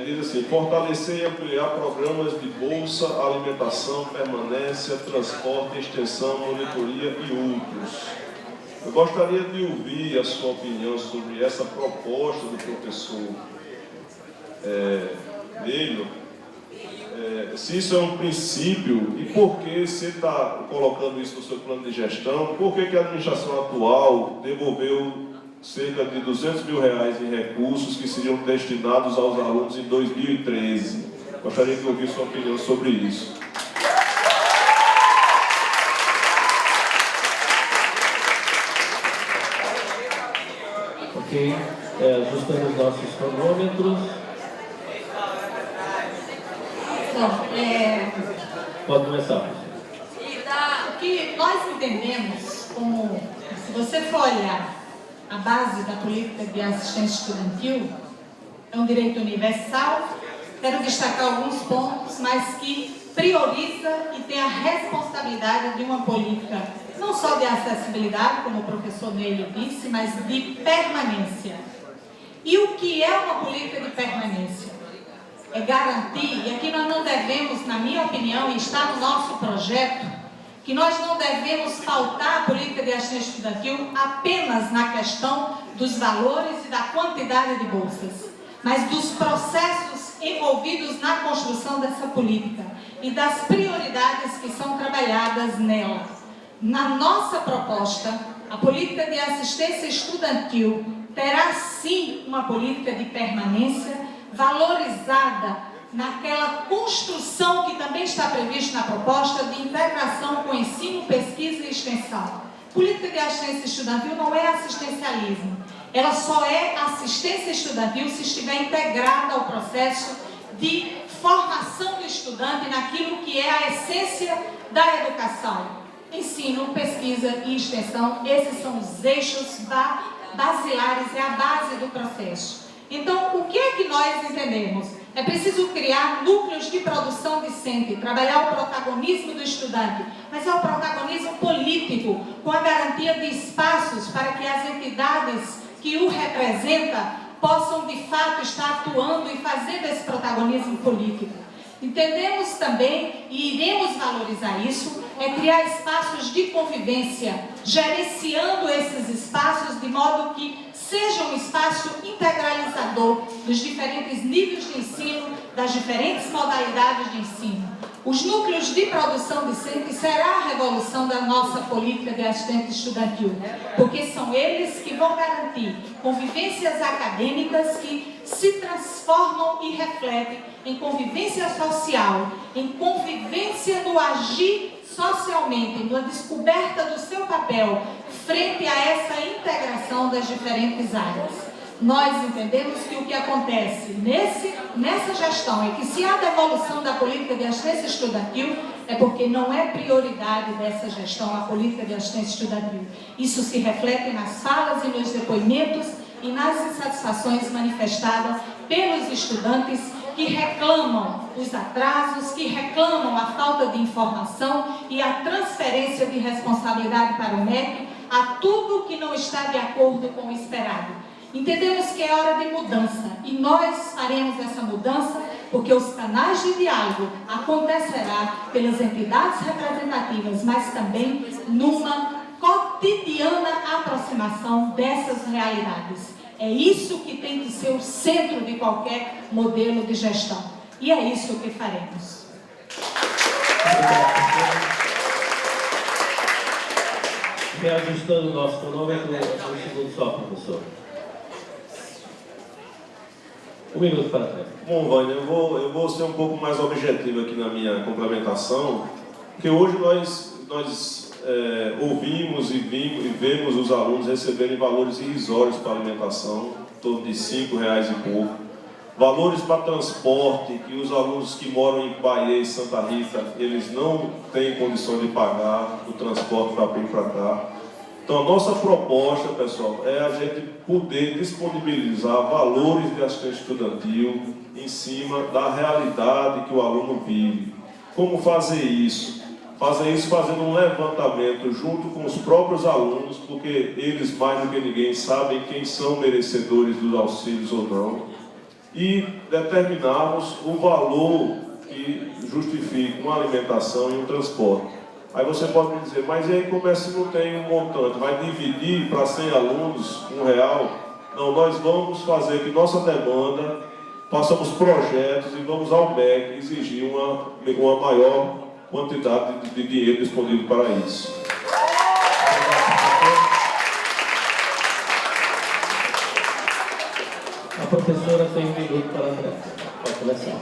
diz assim: fortalecer e ampliar programas de bolsa, alimentação, permanência, transporte, extensão, monitoria e outros. Eu gostaria de ouvir a sua opinião sobre essa proposta do professor Nélio. Se isso é um princípio e por que você está colocando isso no seu plano de gestão, por que a administração atual devolveu cerca de R$200 mil em recursos que seriam destinados aos alunos em 2013? Gostaria de ouvir sua opinião sobre isso. Ok, ajustando os nossos cronômetros. Pode começar. O que nós entendemos como, se você for olhar a base da política de assistência estudantil, é um direito universal. Quero destacar alguns pontos, mas que prioriza e tem a responsabilidade de uma política não só de acessibilidade, como o professor Neilio disse, mas de permanência. E o que é uma política de permanência? É garantir, e aqui nós não devemos, na minha opinião, e está no nosso projeto, que nós não devemos pautar a política de assistência estudantil apenas na questão dos valores e da quantidade de bolsas, mas dos processos envolvidos na construção dessa política e das prioridades que são trabalhadas nela. Na nossa proposta, a política de assistência estudantil terá sim uma política de permanência valorizada naquela construção que também está prevista na proposta de integração com ensino, pesquisa e extensão. Política de assistência estudantil não é assistencialismo. Ela só é assistência estudantil se estiver integrada ao processo de formação do estudante naquilo que é a essência da educação. Ensino, pesquisa e extensão, esses são os eixos basilares, é a base do processo. Então, o que é que nós entendemos? É preciso criar núcleos de produção discente, trabalhar o protagonismo do estudante, mas é o protagonismo político, com a garantia de espaços para que as entidades que o representam possam, de fato, estar atuando e fazendo esse protagonismo político. Entendemos também, e iremos valorizar isso, é criar espaços de convivência, gerenciando esses espaços de modo que seja um espaço integralizador dos diferentes níveis de ensino, das diferentes modalidades de ensino. Os núcleos de produção discente será a revolução da nossa política de assistente estudantil, porque são eles que vão garantir convivências acadêmicas que se transformam e refletem em convivência social, em convivência do agir socialmente, na descoberta do seu papel frente a essa integração das diferentes áreas. Nós entendemos que o que acontece nessa gestão é que se há devolução da política de assistência estudantil, é porque não é prioridade dessa gestão a política de assistência estudantil. Isso se reflete nas falas e nos depoimentos e nas insatisfações manifestadas pelos estudantes que reclamam os atrasos, que reclamam a falta de informação e a transferência de responsabilidade para o MEC a tudo que não está de acordo com o esperado. Entendemos que é hora de mudança e nós faremos essa mudança porque os canais de diálogo acontecerá pelas entidades representativas, mas também numa cotidiana aproximação dessas realidades. É isso que tem que ser o centro de qualquer modelo de gestão. E é isso que faremos. Reajustando o nosso cronômetro, um segundo só, professor. 1 minuto para trás. Bom, Vânia, eu vou ser um pouco mais objetivo aqui na minha complementação, porque hoje nós ouvimos e vemos os alunos receberem valores irrisórios para alimentação, em torno de R$5 e pouco. Valores para transporte, que os alunos que moram em Bahia e Santa Rita, eles não têm condição de pagar o transporte para vir para cá. Então, a nossa proposta, pessoal, é a gente poder disponibilizar valores de assistência estudantil em cima da realidade que o aluno vive. Como fazer isso? Fazer isso fazendo um levantamento junto com os próprios alunos, porque eles, mais do que ninguém, sabem quem são merecedores dos auxílios ou não, e determinarmos o valor que justifica uma alimentação e um transporte. Aí você pode me dizer, mas e aí como é se não tem um montante? Vai dividir para 100 alunos R$1? Não, nós vamos fazer que nossa demanda, façamos projetos e vamos ao MEC exigir uma maior quantidade de dinheiro disponível para isso. A professora tem 1 minuto para trás. Pode começar.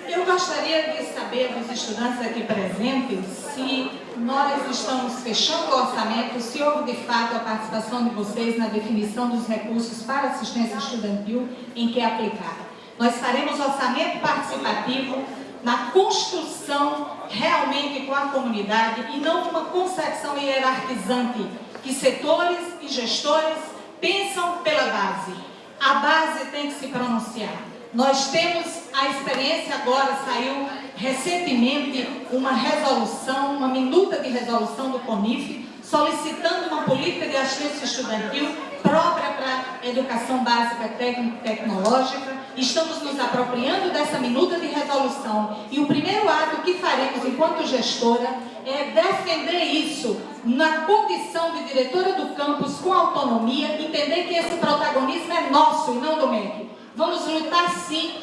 Eu gostaria de saber dos estudantes aqui presentes se nós estamos fechando o orçamento, se houve de fato a participação de vocês na definição dos recursos para assistência estudantil em que aplicar. Nós faremos orçamento participativo na construção realmente com a comunidade e não uma concepção hierarquizante que setores e gestores pensam pela base. A base tem que se pronunciar. Nós temos a experiência agora, saiu recentemente uma resolução, uma minuta de resolução do CONIF, solicitando uma política de assistência estudantil própria para a educação básica técnico-tecnológica. Estamos nos apropriando dessa minuta de resolução. E o primeiro ato que faremos enquanto gestora é defender isso na condição de diretora do campus com autonomia, entender que esse protagonismo é nosso e não do MEC. Vamos lutar sim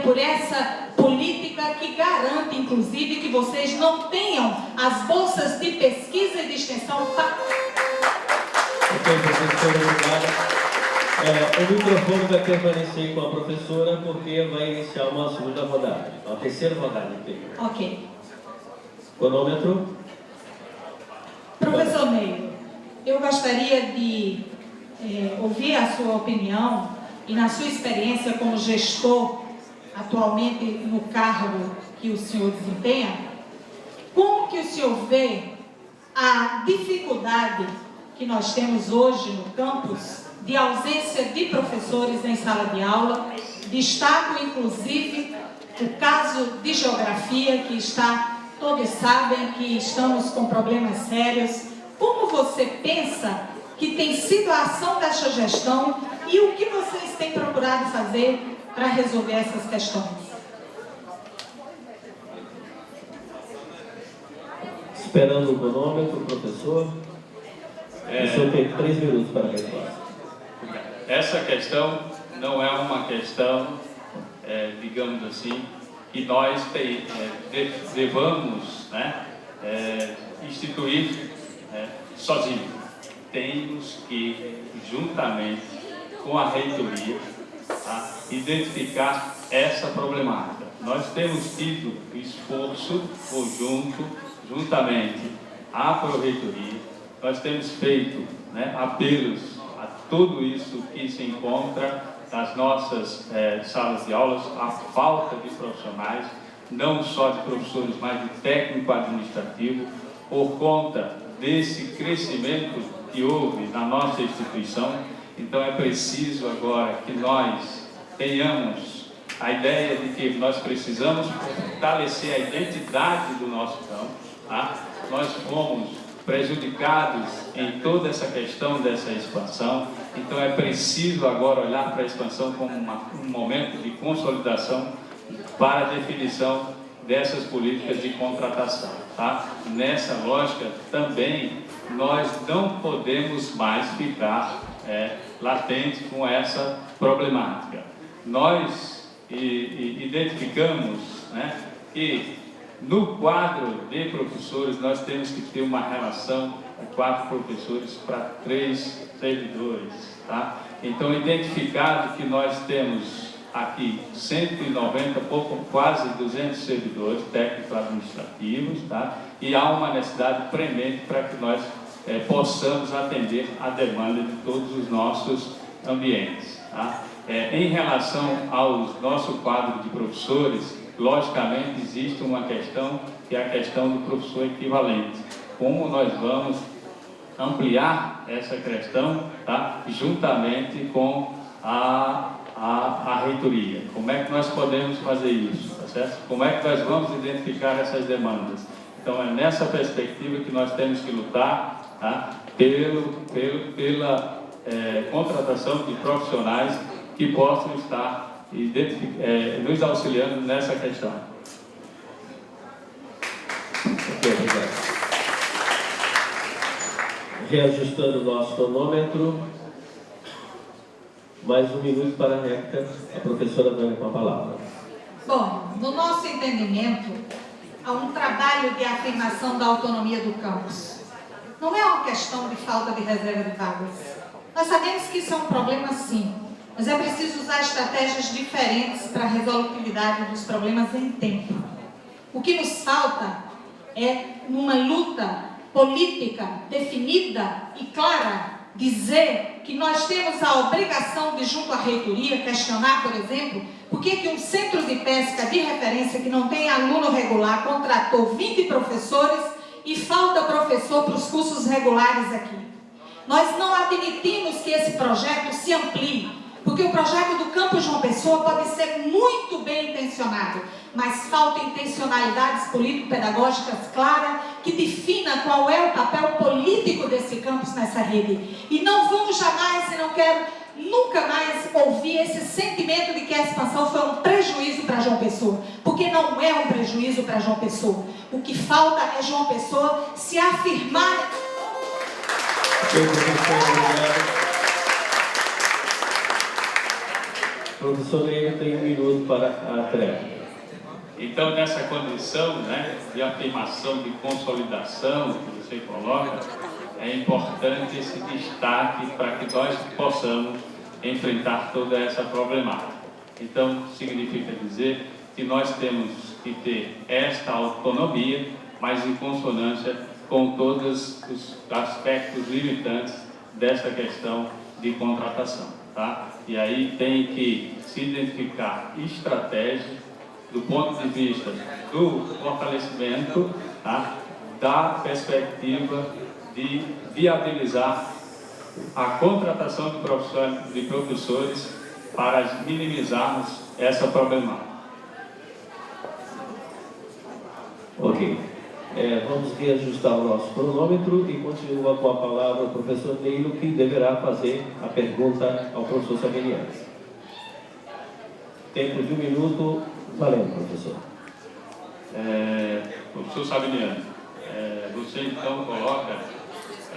por essa política que garante, inclusive, que vocês não tenham as bolsas de pesquisa e de extensão. Ok, professora, obrigada. O microfone vai permanecer com a professora porque vai iniciar uma segunda rodada, uma terceira rodada. Ok. Cronômetro. Professor Neio, eu gostaria de ouvir a sua opinião e na sua experiência como gestor, atualmente no cargo que o senhor desempenha, como que o senhor vê a dificuldade que nós temos hoje no campus de ausência de professores em sala de aula? Destaco, inclusive, o caso de geografia, que todos sabem que estamos com problemas sérios. Como você pensa que tem sido a ação dessa gestão e o que vocês têm procurado fazer para resolver essas questões? Esperando o cronômetro, professor. O senhor tem 3 minutos para a resposta. Essa questão não é uma questão, digamos assim, que nós devamos instituir sozinhos. Temos que, juntamente com a reitoria, identificar essa problemática. Nós temos tido esforço conjunto, juntamente à Proreitoria, nós temos feito apelos a tudo isso que se encontra nas nossas salas de aulas, a falta de profissionais, não só de professores, mas de técnico administrativo, por conta desse crescimento que houve na nossa instituição. Então é preciso agora que nós tenhamos a ideia de que nós precisamos fortalecer a identidade do nosso campo. Nós fomos prejudicados em toda essa questão dessa expansão, então é preciso agora olhar para a expansão como um momento de consolidação para a definição dessas políticas de contratação. Nessa lógica também nós não podemos mais ficar latente com essa problemática. Nós identificamos que no quadro de professores nós temos que ter uma relação de 4 professores para 3 servidores. Então, identificado que nós temos aqui 190, quase 200 servidores técnicos administrativos, e há uma necessidade premente para que nós possamos atender a demanda de todos os nossos ambientes. Em relação ao nosso quadro de professores, logicamente existe uma questão que é a questão do professor equivalente. Como nós vamos ampliar essa questão, juntamente com a reitoria? Como é que nós podemos fazer isso? Certo? Como é que nós vamos identificar essas demandas? Então é nessa perspectiva que nós temos que lutar pela contratação de profissionais que possam estar nos auxiliando nessa questão. Ok, obrigado. Reajustando o nosso cronômetro, mais 1 minuto para a réplica, a professora Dani com a palavra. Bom, no nosso entendimento, há um trabalho de afirmação da autonomia do campus. Não é uma questão de falta de reserva de vagas. Nós sabemos que isso é um problema sim, mas é preciso usar estratégias diferentes para a resolutividade dos problemas em tempo. O que nos falta é uma luta política definida e clara, dizer que nós temos a obrigação de, junto à reitoria, questionar, por exemplo, por que um centro de pesca de referência que não tem aluno regular contratou 20 professores e falta professor para os cursos regulares aqui. Nós não admitimos que esse projeto se amplie, porque o projeto do Campus João Pessoa pode ser muito bem intencionado, mas falta intencionalidades político-pedagógicas claras que defina qual é o papel político desse campus nessa rede. E não vamos jamais, e não quero nunca mais ouvir esse sentimento de que a expansão foi um prejuízo para João Pessoa, porque não é um prejuízo para João Pessoa. O que falta é João Pessoa se afirmar. Professor Neilo tem 1 minuto para a treva. Então, nessa condição, né, de afirmação, de consolidação que você coloca, é importante esse destaque para que nós possamos enfrentar toda essa problemática. Então, significa dizer que nós temos que ter esta autonomia, mas em consonância com todos os aspectos limitantes dessa questão de contratação, tá? E aí tem que se identificar estratégia do ponto de vista do fortalecimento, tá? Da perspectiva de viabilizar a contratação de professores para minimizarmos essa problemática. Ok. Vamos reajustar o nosso cronômetro e continua com a palavra o professor Neilo, que deverá fazer a pergunta ao professor Sabiniani. Tempo de 1 minuto, valendo, professor. Professor Sabiniani, você então coloca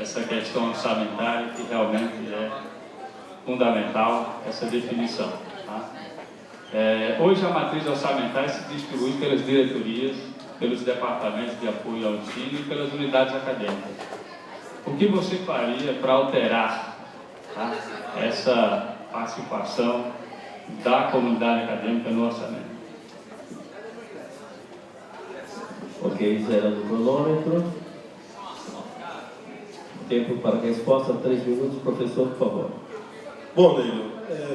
essa questão orçamentária que realmente é fundamental, essa definição. Tá? Hoje a matriz orçamentária se distribui pelas diretorias, pelos departamentos de apoio ao ensino e pelas unidades acadêmicas. O que você faria para alterar, tá, essa participação da comunidade acadêmica no orçamento? Ok, zerando o cronômetro. Tempo para resposta, 3 minutos. Professor, por favor. Bom, Neilo,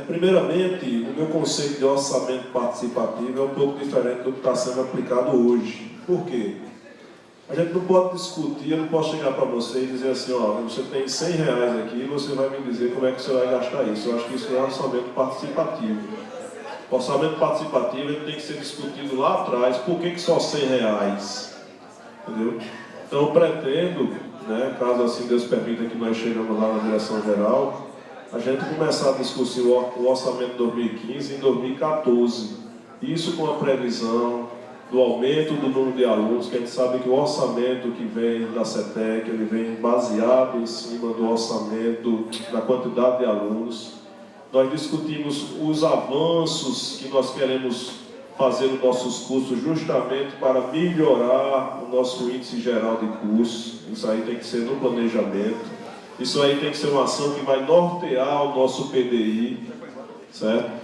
primeiramente, o meu conceito de orçamento participativo é um pouco diferente do que está sendo aplicado hoje. Por quê? A gente não pode discutir, eu não posso chegar para você e dizer assim, ó, você tem R$100 aqui e você vai me dizer como é que você vai gastar isso. Eu acho que isso não é orçamento participativo. O orçamento participativo ele tem que ser discutido lá atrás, por que só R$100? Entendeu? Então eu pretendo, né, caso assim Deus permita que nós chegamos lá na direção geral, a gente começar a discutir o orçamento de 2015 em 2014. Isso com a previsão do aumento do número de alunos, que a gente sabe que o orçamento que vem da CETEC, ele vem baseado em cima do orçamento da quantidade de alunos. Nós discutimos os avanços que nós queremos fazer nos nossos cursos justamente para melhorar o nosso índice geral de cursos. Isso aí tem que ser no planejamento. Isso aí tem que ser uma ação que vai nortear o nosso PDI, certo?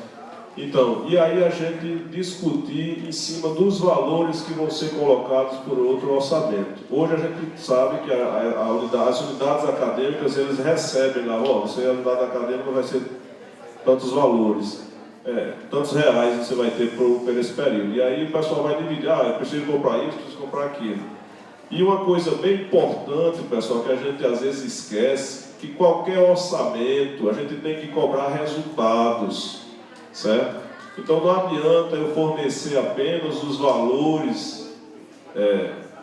Então, e aí a gente discutir em cima dos valores que vão ser colocados por outro orçamento. Hoje a gente sabe que as unidades acadêmicas, eles recebem lá, ó, você a unidade acadêmica vai ser tantos valores, tantos reais você vai ter por esse período. E aí o pessoal vai dividir, eu preciso comprar isso, preciso comprar aquilo. E uma coisa bem importante, pessoal, que a gente às vezes esquece, que qualquer orçamento, a gente tem que cobrar resultados, certo? Então não adianta eu fornecer apenas os valores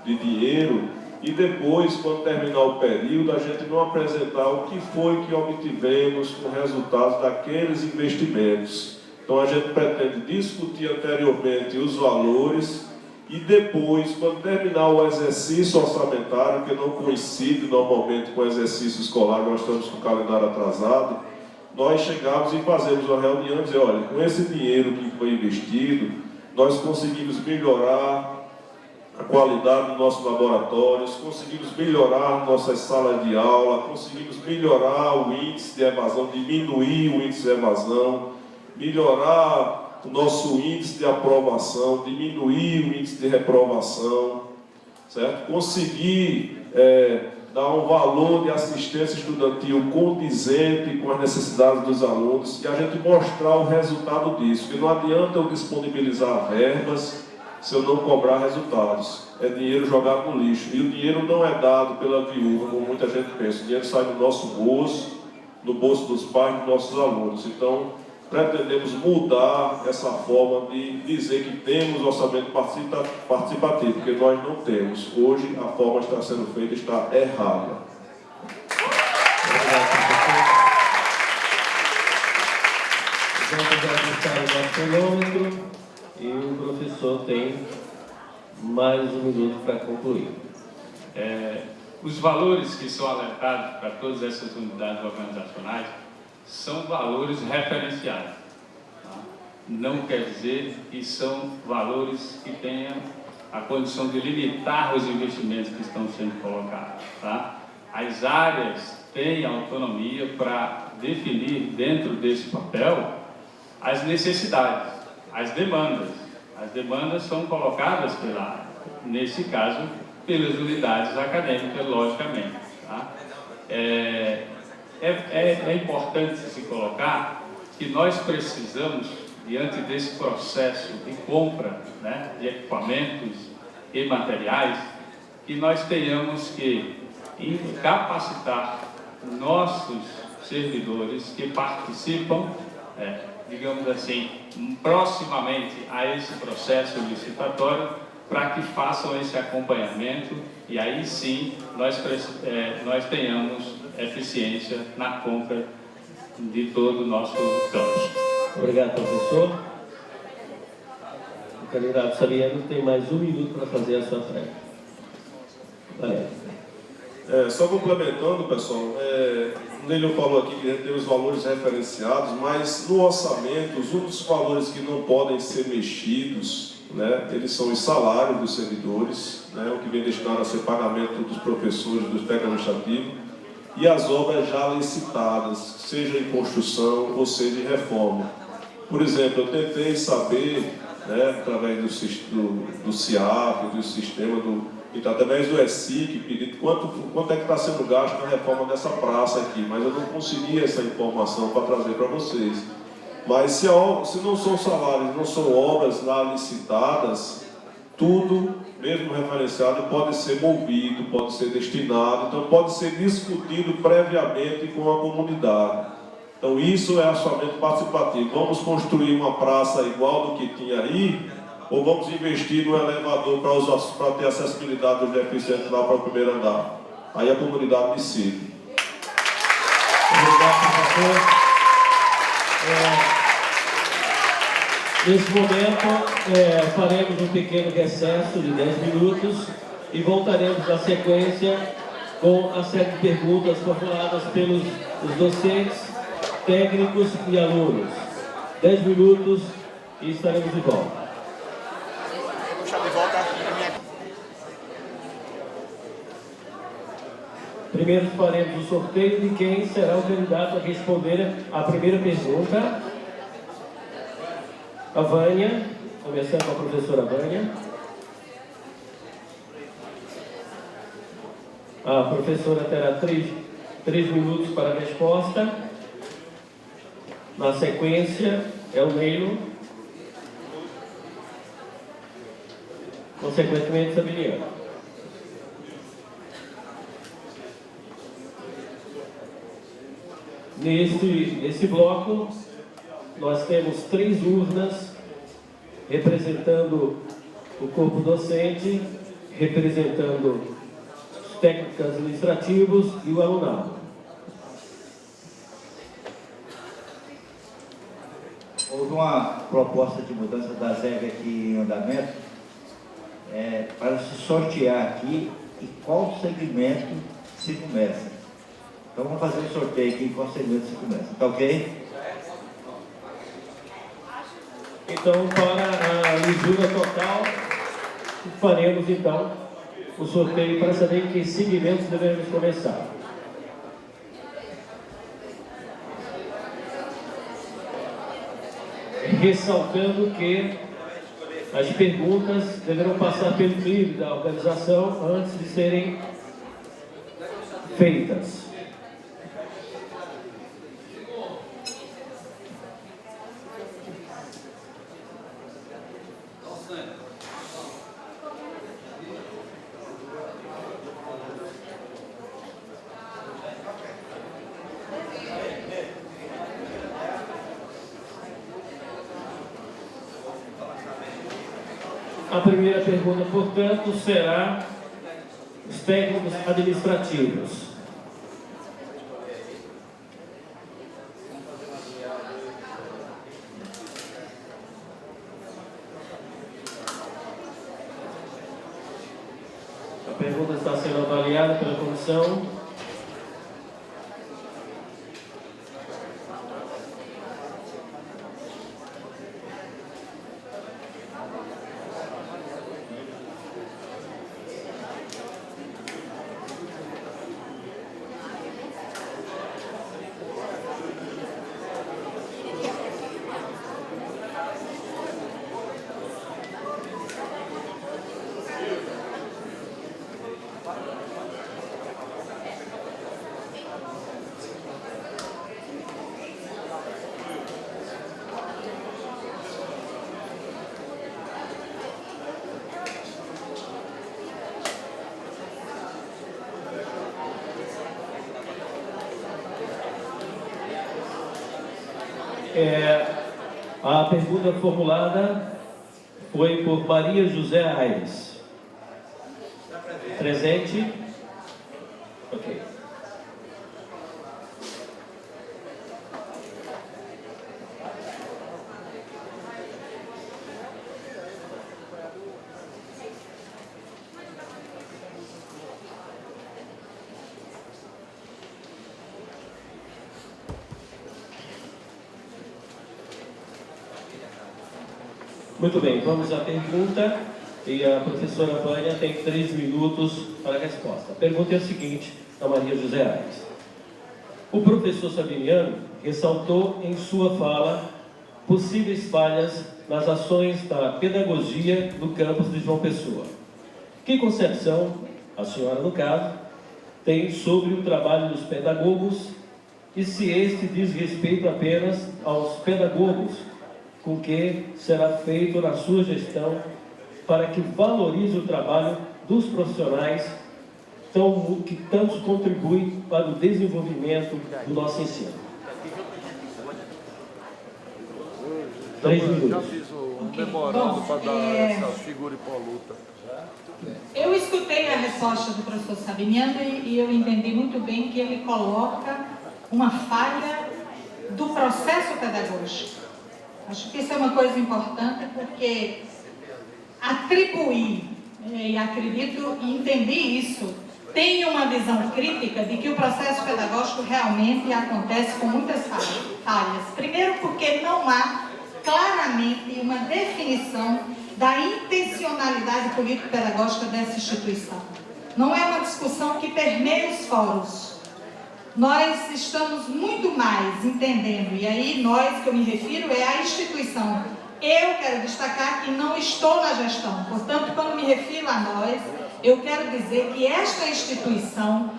de dinheiro e depois, quando terminar o período, a gente não apresentar o que foi que obtivemos com resultados daqueles investimentos. Então a gente pretende discutir anteriormente os valores e depois, quando terminar o exercício orçamentário, que não coincide normalmente com o exercício escolar, nós estamos com o calendário atrasado, nós chegamos e fazemos uma reunião e dizer, olha, com esse dinheiro que foi investido, nós conseguimos melhorar a qualidade dos nossos laboratórios, conseguimos melhorar nossas salas de aula, conseguimos melhorar o índice de evasão, diminuir o índice de evasão, melhorar o nosso índice de aprovação, diminuir o índice de reprovação, certo? Conseguir dar um valor de assistência estudantil condizente com as necessidades dos alunos e a gente mostrar o resultado disso, porque não adianta eu disponibilizar verbas se eu não cobrar resultados. É dinheiro jogado no lixo. E o dinheiro não é dado pela viúva, como muita gente pensa. O dinheiro sai do nosso bolso, do bolso dos pais, dos nossos alunos. Então, pretendemos mudar essa forma de dizer que temos orçamento participativo, porque nós não temos. Hoje, a forma que está sendo feita está errada. Obrigado, professor. Vamos ajustar o nosso cronômetro e o professor tem mais um minuto para concluir. Os valores que são alertados para todas essas unidades organizacionais são valores referenciais. Tá? Não quer dizer que são valores que tenham a condição de limitar os investimentos que estão sendo colocados. Tá? As áreas têm autonomia para definir dentro desse papel as necessidades, as demandas. As demandas são colocadas pela área, nesse caso, pelas unidades acadêmicas, logicamente. Tá? É importante se colocar que nós precisamos, diante desse processo de compra, né, de equipamentos e materiais, que nós tenhamos que capacitar nossos servidores que participam, digamos assim, proximamente a esse processo licitatório, para que façam esse acompanhamento e aí sim nós tenhamos eficiência na compra de todo o nosso campus. Obrigado, professor. O candidato Sabiano tem mais um minuto para fazer a sua frente. Valeu. Só complementando, pessoal, o Neilton falou aqui que tem os valores referenciados, mas no orçamento, os únicos valores que não podem ser mexidos, né, eles são os salários dos servidores, né, o que vem destinado a ser pagamento dos professores, dos técnicos administrativos, e as obras já licitadas, seja em construção ou seja em reforma. Por exemplo, eu tentei saber, né, através do CIAP, do sistema, então, através do ESIC, pedindo quanto é que está sendo gasto na reforma dessa praça aqui, mas eu não consegui essa informação para trazer para vocês. Mas se não são salários, não são obras lá licitadas, tudo, mesmo referenciado, pode ser movido, pode ser destinado, então pode ser discutido previamente com a comunidade. Então isso é orçamento participativo. Vamos construir uma praça igual do que tinha aí, ou vamos investir no elevador para ter acessibilidade dos deficientes lá para o primeiro andar? Aí a comunidade decide. Obrigado, professor. Nesse momento, faremos um pequeno recesso de 10 minutos e voltaremos na sequência com a série de perguntas formuladas pelos docentes, técnicos e alunos. 10 minutos e estaremos de volta. Primeiro faremos o sorteio de quem será o candidato a responder a primeira pergunta. A Vânia, começando com a professora Vânia. A professora terá 3 minutos para a resposta. Na sequência, é o Neilo. Consequentemente, Sabiniano. Nesse bloco, nós temos 3 urnas representando o corpo docente, representando os técnicos administrativos e o alunado. Houve uma proposta de mudança das regras aqui em andamento para se sortear aqui e qual segmento se começa. Então vamos fazer um sorteio aqui em qual segmento se começa. Tá ok? Então, para a lisura total, faremos então o sorteio para saber em que segmentos devemos começar. Ressaltando que as perguntas deverão passar pelo crivo da organização antes de serem feitas. A primeira pergunta, portanto, será os técnicos administrativos. A pergunta está sendo avaliada pela comissão. A pergunta formulada foi por Maria José Aires. Presente? Ok. Muito bem, vamos à pergunta e a professora Vânia tem 3 minutos para a resposta. A pergunta é a seguinte, da Maria José Aires. O professor Sabiniano ressaltou em sua fala possíveis falhas nas ações da pedagogia do campus de João Pessoa. Que concepção, a senhora no caso, tem sobre o trabalho dos pedagogos e se este diz respeito apenas aos pedagogos, com que será feito na sua gestão para que valorize o trabalho dos profissionais que tanto contribuem para o desenvolvimento do nosso ensino. 3 minutos. Já fiz um memorando para dar essa figura impoluta. Eu escutei a resposta do professor Sabiniano e eu entendi muito bem que ele coloca uma falha do processo pedagógico. Acho que isso é uma coisa importante porque atribuir, e acredito e entendi isso, tem uma visão crítica de que o processo pedagógico realmente acontece com muitas falhas. Primeiro porque não há claramente uma definição da intencionalidade político-pedagógica dessa instituição. Não é uma discussão que permeia os fóruns. Nós estamos muito mais entendendo, e aí nós que eu me refiro é a instituição. Eu quero destacar que não estou na gestão, portanto, quando me refiro a nós, eu quero dizer que esta instituição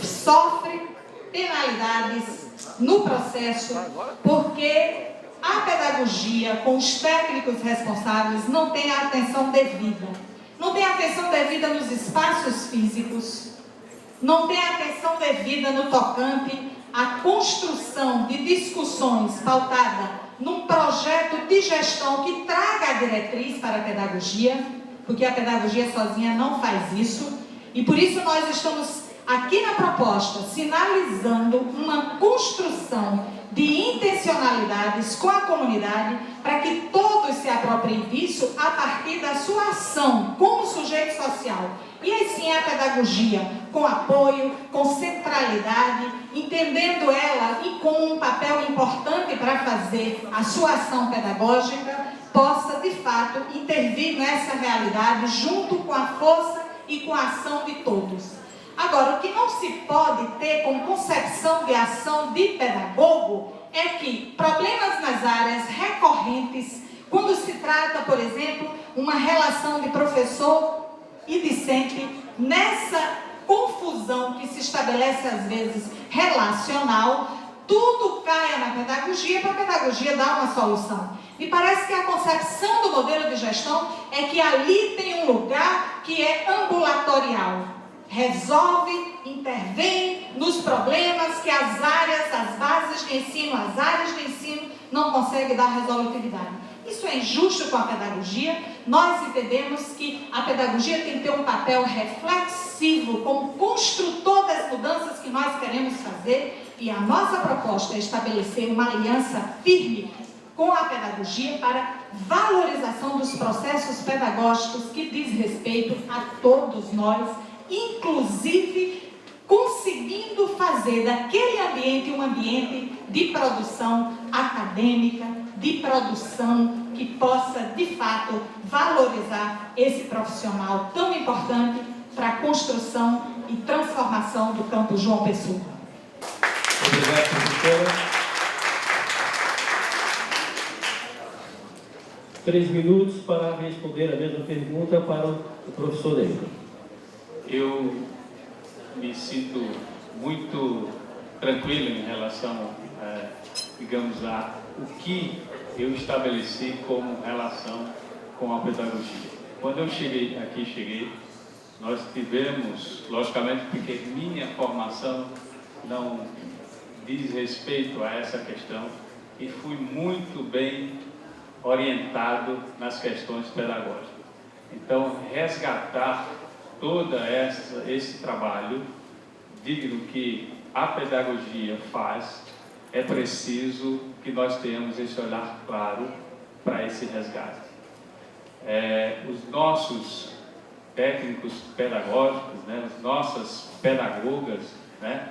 sofre penalidades no processo porque a pedagogia, com os técnicos responsáveis, não tem a atenção devida. Não tem atenção devida nos espaços físicos, não tem atenção devida no tocante à construção de discussões pautada num projeto de gestão que traga a diretriz para a pedagogia, porque a pedagogia sozinha não faz isso, e por isso nós estamos aqui na proposta sinalizando uma construção de intencionalidades com a comunidade para que todos se apropriem disso a partir da sua ação como sujeito social. E aí sim a pedagogia com apoio, com centralidade, entendendo ela e com um papel importante para fazer a sua ação pedagógica, possa de fato intervir nessa realidade junto com a força e com a ação de todos. Agora, o que não se pode ter como concepção de ação de pedagogo é que problemas nas áreas recorrentes, quando se trata, por exemplo, uma relação de professor e discente, nessa confusão que se estabelece às vezes relacional, tudo caia na pedagogia para a pedagogia dar uma solução. Me parece que a concepção do modelo de gestão é que ali tem um lugar que é ambulatorial. Resolve, intervém nos problemas que as áreas, as bases de ensino, as áreas de ensino não conseguem dar resolutividade. Isso é injusto com a pedagogia. Nós entendemos que a pedagogia tem que ter um papel reflexivo como construtor das mudanças que nós queremos fazer, e a nossa proposta é estabelecer uma aliança firme com a pedagogia para valorização dos processos pedagógicos que diz respeito a todos nós, inclusive conseguindo fazer daquele ambiente um ambiente de produção acadêmica, de produção que possa, de fato, valorizar esse profissional tão importante para a construção e transformação do Campus João Pessoa. Obrigado, professora. 3 minutos para responder a mesma pergunta para o professor Neto. Eu me sinto muito tranquilo em relação, digamos, a o que eu estabeleci como relação com a pedagogia. Quando eu cheguei, nós tivemos, logicamente, porque minha formação não diz respeito a essa questão, e fui muito bem orientado nas questões pedagógicas. Então, resgatar todo esse trabalho digno que a pedagogia faz, é preciso que nós tenhamos esse olhar claro para esse resgate. Os nossos técnicos pedagógicos, né, as nossas pedagogas, né,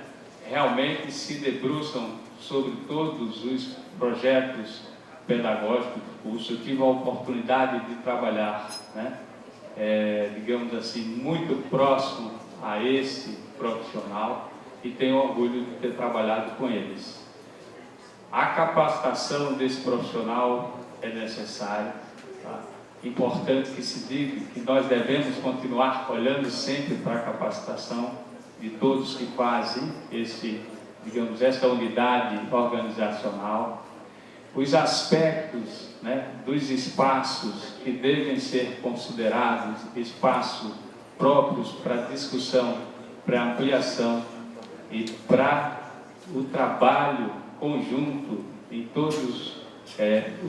realmente se debruçam sobre todos os projetos pedagógicos do curso. Eu tive a oportunidade de trabalhar, né, digamos assim, muito próximo a esse profissional, e tenho orgulho de ter trabalhado com eles. A capacitação desse profissional é necessária. Tá? Importante que se diga que nós devemos continuar olhando sempre para a capacitação de todos que fazem essa unidade organizacional. Os aspectos, né, dos espaços que devem ser considerados espaços próprios para discussão, para ampliação e para o trabalho conjunto em todos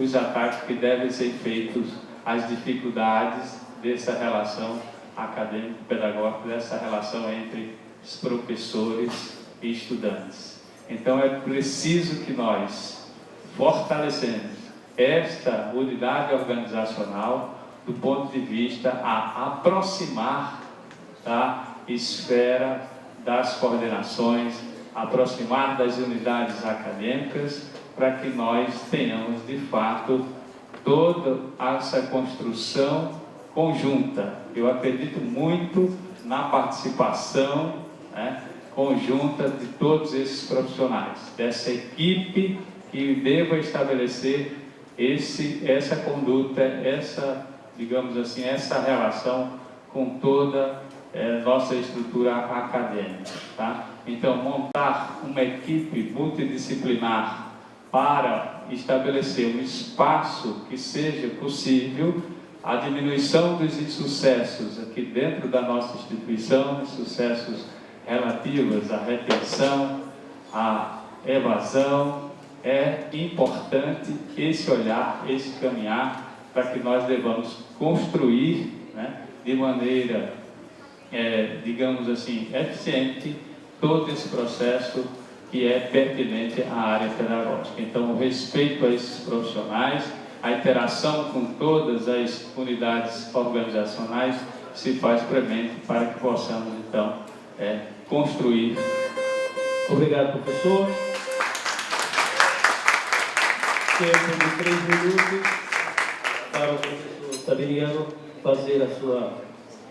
os ataques que devem ser feitos às dificuldades dessa relação acadêmico-pedagógica, dessa relação entre os professores e estudantes. Então é preciso que nós fortalecemos esta unidade organizacional do ponto de vista a aproximar da esfera das coordenações, aproximar das unidades acadêmicas, para que nós tenhamos, de fato, toda essa construção conjunta. Eu acredito muito na participação, né, conjunta de todos esses profissionais, dessa equipe que deva estabelecer essa conduta, digamos assim, essa relação com toda nossa estrutura acadêmica. Tá? Então, montar uma equipe multidisciplinar para estabelecer um espaço que seja possível a diminuição dos insucessos aqui dentro da nossa instituição, insucessos relativos à retenção, à evasão. É importante esse olhar, esse caminhar, para que nós devamos construir, né, de maneira, digamos assim, eficiente, todo esse processo que é pertinente à área pedagógica. Então, o respeito a esses profissionais, a interação com todas as unidades organizacionais se faz premente para que possamos, então, construir. Obrigado, professor. Tempo de 3 minutos para o professor Sabiriano fazer a sua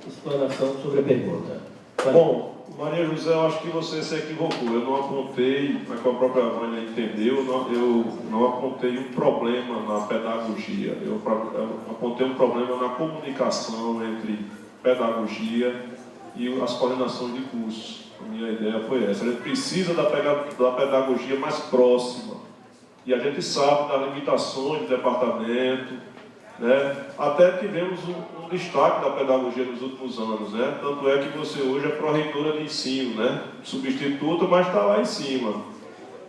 explanação sobre a pergunta. Bom, Maria José, eu acho que você se equivocou. Eu não apontei, como a própria Vânia entendeu, eu não apontei um problema na pedagogia. Eu apontei um problema na comunicação entre pedagogia e as coordenações de cursos. A minha ideia foi essa. A gente precisa da pedagogia mais próxima. E a gente sabe das limitações do departamento, né? Até tivemos um destaque da pedagogia nos últimos anos, né? Tanto é que você hoje é pró-reitora de ensino, né? Substituta, mas está lá em cima,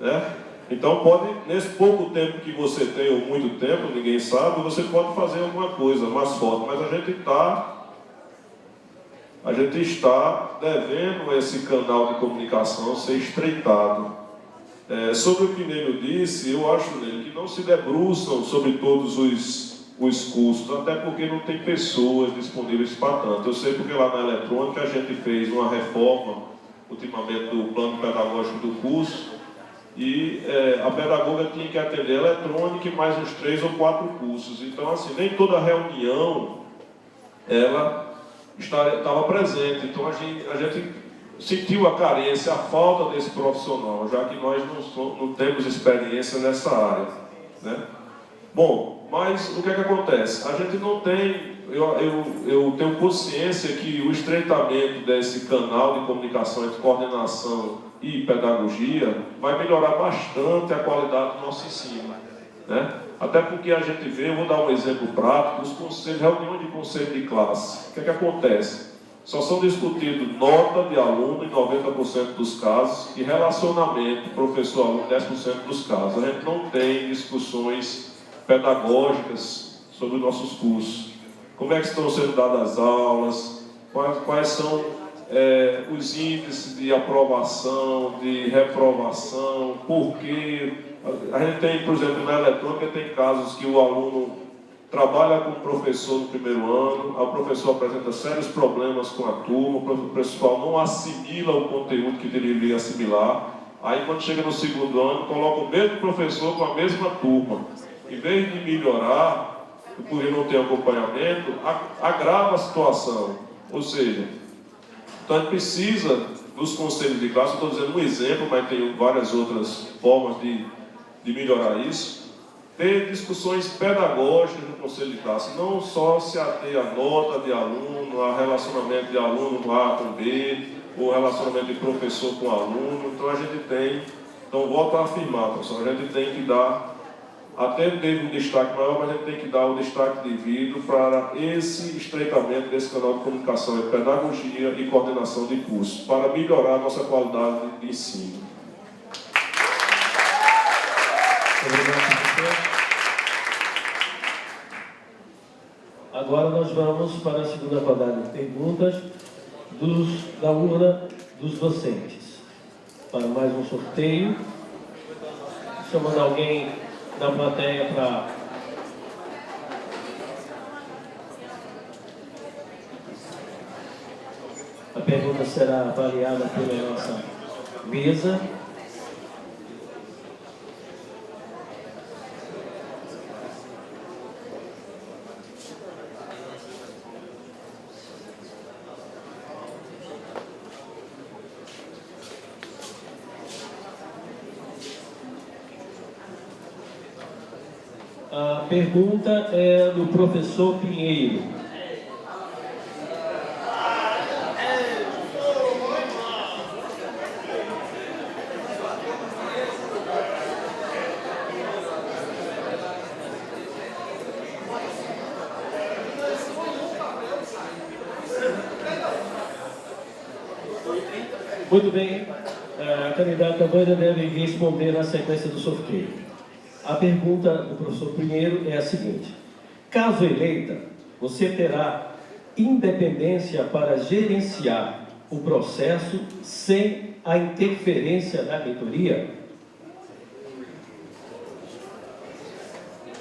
né? Então, nesse pouco tempo que você tem, ou muito tempo, ninguém sabe, você pode fazer alguma coisa mais forte, mas a gente está devendo esse canal de comunicação ser estreitado. Sobre o que Nélio disse, eu acho, Nélio, que não se debruçam sobre todos os custos, até porque não tem pessoas disponíveis para tanto. Eu sei porque lá na eletrônica a gente fez uma reforma, ultimamente, do plano pedagógico do curso, e a pedagoga tinha que atender eletrônica e mais uns 3 ou 4 cursos. Então, assim, nem toda reunião ela estava presente. Então, a gente sentiu a carência, a falta desse profissional, já que nós não temos experiência nessa área, né? Bom, mas o que é que acontece? A gente não tem... Eu tenho consciência que o estreitamento desse canal de comunicação entre coordenação e pedagogia vai melhorar bastante a qualidade do nosso ensino, né? Até porque a gente vê, eu vou dar um exemplo prático, os conselhos, reuniões de conselho de classe. O que é que acontece? Só são discutidos nota de aluno em 90% dos casos e relacionamento professor-aluno em 10% dos casos. A gente não tem discussões pedagógicas sobre os nossos cursos. Como é que estão sendo dadas as aulas, quais são os índices de aprovação, de reprovação, por quê. A gente tem, por exemplo, na eletrônica, tem casos que o aluno trabalha com o professor no primeiro ano, o professor apresenta sérios problemas com a turma, o pessoal não assimila o conteúdo que deveria assimilar, aí quando chega no segundo ano, coloca o mesmo professor com a mesma turma. Em vez de melhorar, porque não tem acompanhamento, agrava a situação. Ou seja, então a gente precisa dos conselhos de classe, estou dizendo um exemplo, mas tem várias outras formas de melhorar isso, ter discussões pedagógicas no conselho de classe, não só se ater à nota de aluno, a relacionamento de aluno A com B, ou relacionamento de professor com aluno. Então a gente tem, volto a afirmar, professor, a gente tem que dar, até teve um destaque maior, mas a gente tem que dar o destaque devido para esse estreitamento desse canal de comunicação entre pedagogia e coordenação de cursos, para melhorar a nossa qualidade de ensino. Obrigado, professor. Agora nós vamos para a segunda rodada de perguntas da urna dos docentes. Para mais um sorteio, chamando alguém da plateia para... A pergunta será avaliada pela nossa mesa. A pergunta é do professor Pinheiro. Muito bem, a candidata Wanda deve responder na sequência do sorteio. A pergunta do professor Pinheiro é a seguinte: caso eleita, você terá independência para gerenciar o processo sem a interferência da reitoria?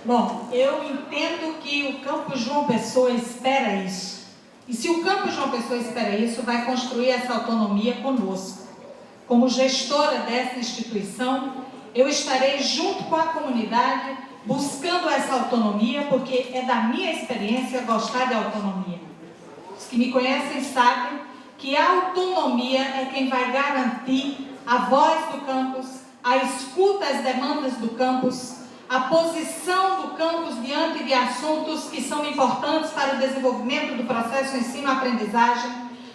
Bom, eu entendo que o Campus João Pessoa espera isso. E se o Campus João Pessoa espera isso, vai construir essa autonomia conosco. Como gestora dessa instituição, eu estarei junto com a comunidade buscando essa autonomia, porque é da minha experiência gostar de autonomia. Os que me conhecem sabem que a autonomia é quem vai garantir a voz do campus, a escuta às demandas do campus, a posição do campus diante de assuntos que são importantes para o desenvolvimento do processo ensino-aprendizagem,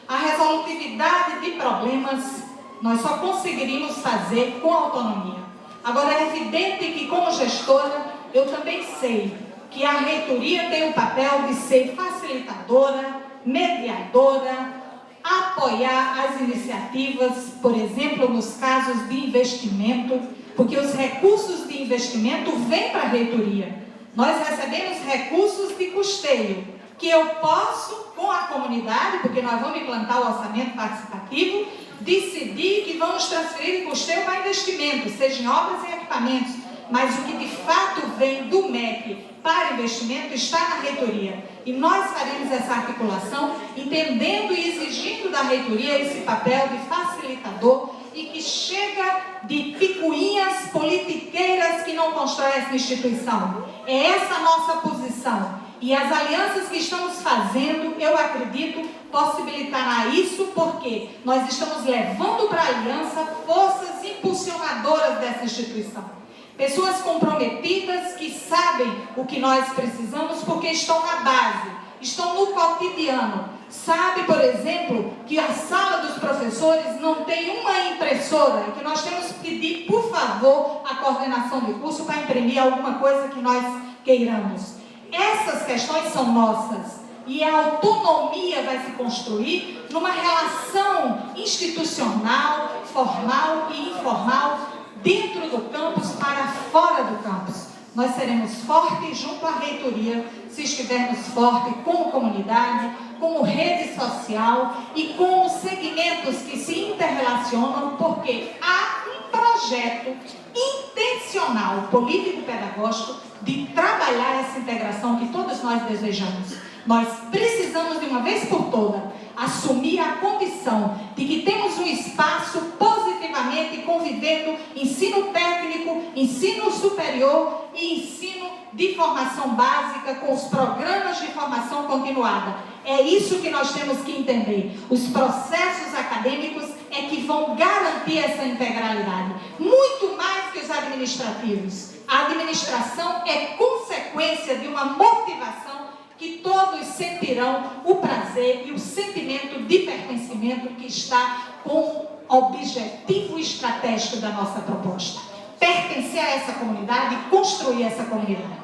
a resolutividade de problemas. Nós só conseguiríamos fazer com autonomia. Agora, é evidente que, como gestora, eu também sei que a reitoria tem o papel de ser facilitadora, mediadora, apoiar as iniciativas, por exemplo, nos casos de investimento, porque os recursos de investimento vêm para a reitoria. Nós recebemos recursos de custeio, que eu posso, com a comunidade, porque nós vamos implantar o orçamento participativo, decidir que vamos transferir de custeio para investimento, seja em obras e equipamentos, mas o que de fato vem do MEC para investimento está na reitoria. E nós faremos essa articulação, entendendo e exigindo da reitoria esse papel de facilitador e que chega de picuinhas politiqueiras que não constroem essa instituição. É essa a nossa posição. E as alianças que estamos fazendo, eu acredito, possibilitará isso, porque nós estamos levando para a aliança forças impulsionadoras dessa instituição. Pessoas comprometidas que sabem o que nós precisamos, porque estão na base, estão no cotidiano. Sabe, por exemplo, que a sala dos professores não tem uma impressora e que nós temos que pedir, por favor, a coordenação do curso para imprimir alguma coisa que nós queiramos. Essas questões são nossas e a autonomia vai se construir numa relação institucional, formal e informal, dentro do campus para fora do campus. Nós seremos fortes junto à reitoria, se estivermos fortes como comunidade, como rede social e como segmentos que se interrelacionam, porque há um projeto intencional, político-pedagógico, de trabalhar essa integração que todos nós desejamos. Nós precisamos, de uma vez por todas, assumir a condição de que temos um espaço positivamente convivendo ensino técnico, ensino superior e ensino de formação básica com os programas de formação continuada. É isso que nós temos que entender. Os processos acadêmicos é que vão garantir essa integralidade, muito mais que os administrativos. A administração é consequência de uma motivação que todos sentirão o prazer e o sentimento de pertencimento que está com o objetivo estratégico da nossa proposta. Pertencer a essa comunidade e construir essa comunidade.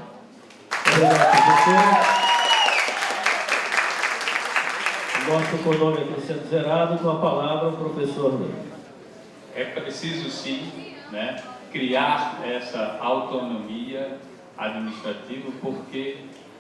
Obrigado, professor. Nosso cronômetro sendo zerado, com a palavra o professor Ney. É preciso, sim, criar essa autonomia administrativa, porque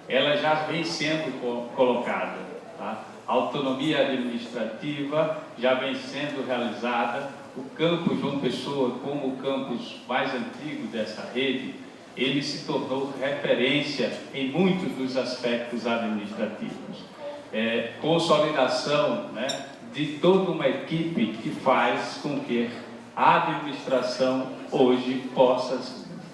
ela já vem sendo colocada. Tá? A autonomia administrativa já vem sendo realizada. O campus João Pessoa, como o campus mais antigo dessa rede, ele se tornou referência em muitos dos aspectos administrativos. Consolidação de toda uma equipe que faz com que a administração hoje possa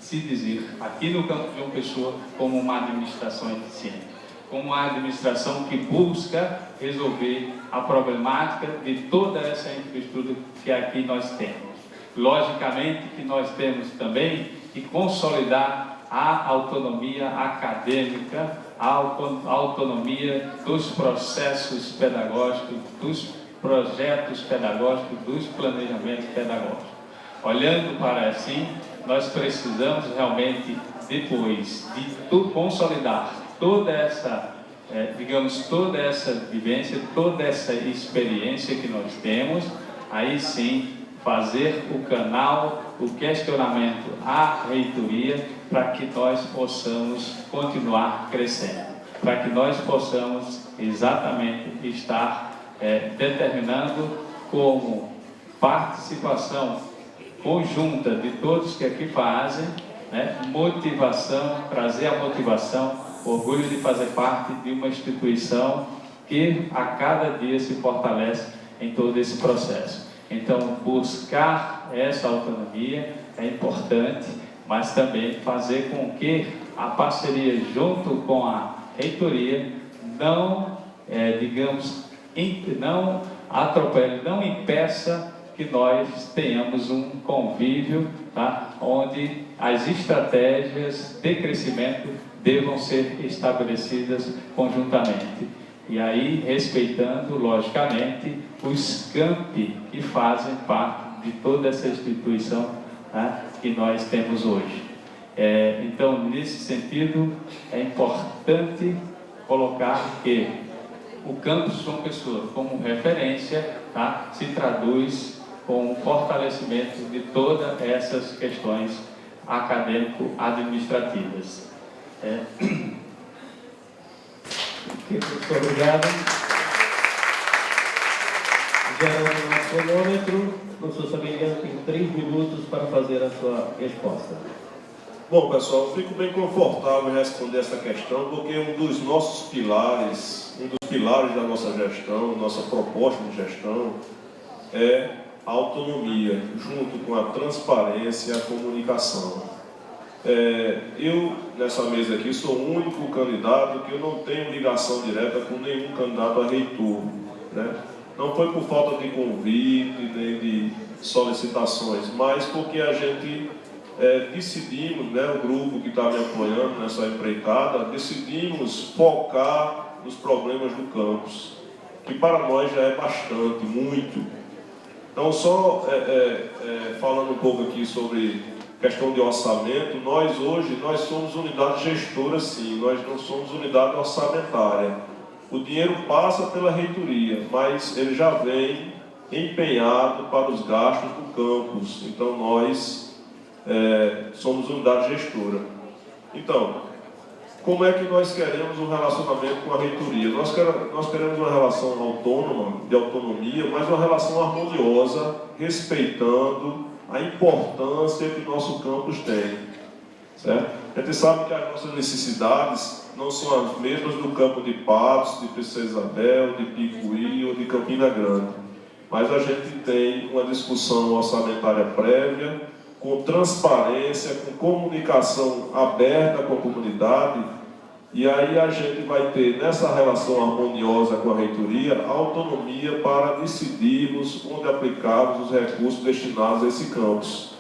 se dizer, aqui no campo de João Pessoa, como uma administração eficiente, como uma administração que busca resolver a problemática de toda essa infraestrutura que aqui nós temos. Logicamente que nós temos também que consolidar a autonomia acadêmica, a autonomia dos processos pedagógicos, dos projetos pedagógicos, dos planejamentos pedagógicos. Olhando para assim, nós precisamos realmente, depois de consolidar toda essa, toda essa vivência, toda essa experiência que nós temos, aí sim fazer o canal, o questionamento à reitoria, para que nós possamos continuar crescendo, para que nós possamos exatamente estar determinando como participação conjunta de todos que aqui fazem, motivação, trazer a motivação, orgulho de fazer parte de uma instituição que a cada dia se fortalece em todo esse processo. Então, buscar essa autonomia é importante, mas também fazer com que a parceria junto com a reitoria não, não atropele, não impeça que nós tenhamos um convívio, tá? Onde as estratégias de crescimento devam ser estabelecidas conjuntamente. E aí, respeitando, logicamente, os campi que fazem parte de toda essa instituição, tá? Que nós temos hoje. Então, nesse sentido, é importante colocar que o campus João Pessoa, como referência, tá? Se traduz com o fortalecimento de todas essas questões acadêmico-administrativas. Ok, professor, obrigado. Gerando o cronômetro, o professor Sabeliano tem 3 minutos para fazer a sua resposta. Bom, pessoal, eu fico bem confortável em responder essa questão, porque um dos pilares da nossa gestão, nossa proposta de gestão, é a autonomia, junto com a transparência e a comunicação. Eu, nessa mesa aqui, sou o único candidato que eu não tenho ligação direta com nenhum candidato a reitor, né? Não foi por falta de convite, nem de solicitações, mas porque a gente decidimos, né, o grupo que está me apoiando nessa empreitada, decidimos focar nos problemas do campus, que para nós já é bastante, muito. Então, só falando um pouco aqui sobre questão de orçamento, nós somos unidade gestora, sim, nós não somos unidade orçamentária. O dinheiro passa pela reitoria, mas ele já vem empenhado para os gastos do campus. Então, nós somos unidade gestora. Então, como é que nós queremos um relacionamento com a reitoria? Nós queremos uma relação autônoma, de autonomia, mas uma relação harmoniosa, respeitando a importância que o nosso campus tem. Certo? A gente sabe que as nossas necessidades não são as mesmas do campo de Patos, de Princesa Isabel, de Picuí ou de Campina Grande. Mas a gente tem uma discussão orçamentária prévia, com transparência, com comunicação aberta com a comunidade, e aí a gente vai ter, nessa relação harmoniosa com a reitoria, a autonomia para decidirmos onde aplicarmos os recursos destinados a esse campus.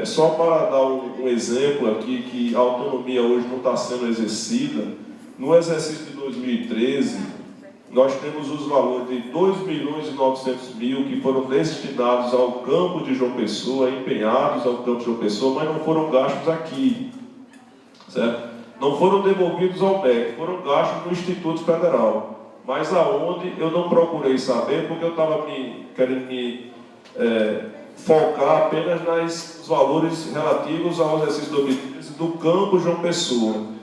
Só para dar um exemplo aqui, que a autonomia hoje não está sendo exercida, no exercício de 2013, nós temos os valores de 2.900.000 que foram destinados ao campo de João Pessoa, empenhados ao campo de João Pessoa, mas não foram gastos aqui, certo? Não foram devolvidos ao MEC, foram gastos no Instituto Federal. Mas aonde eu não procurei saber, porque eu estava querendo me focar apenas nos valores relativos ao exercício do campo João Pessoa.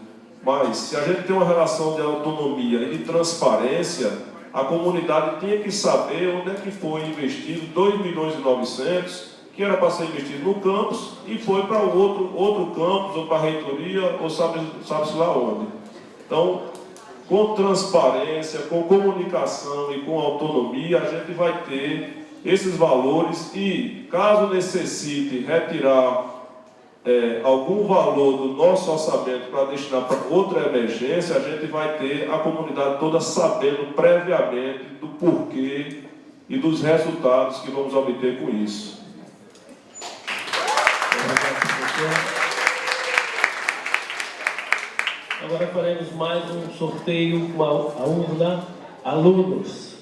Mas, se a gente tem uma relação de autonomia e de transparência, a comunidade tinha que saber onde é que foi investido 2.900.000, que era para ser investido no campus, e foi para outro campus, ou para a reitoria, ou sabe-se lá onde. Então, com transparência, com comunicação e com autonomia, a gente vai ter esses valores e, caso necessite retirar algum valor do nosso orçamento para destinar para outra emergência, a gente vai ter a comunidade toda sabendo previamente do porquê e dos resultados que vamos obter com isso. Agora faremos mais um sorteio com a urna alunos.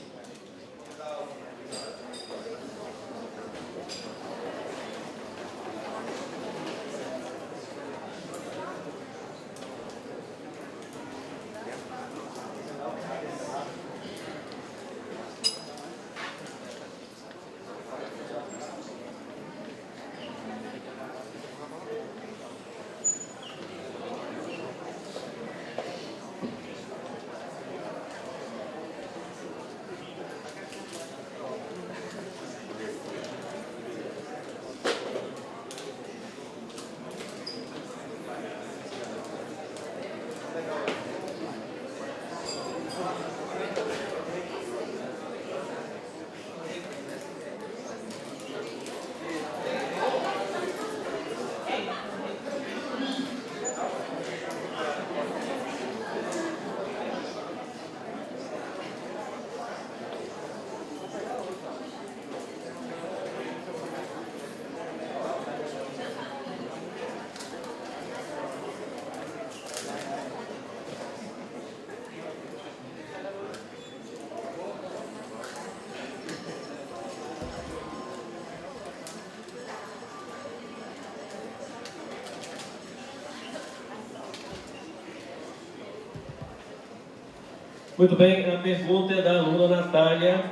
Muito bem, a pergunta é da aluna Natália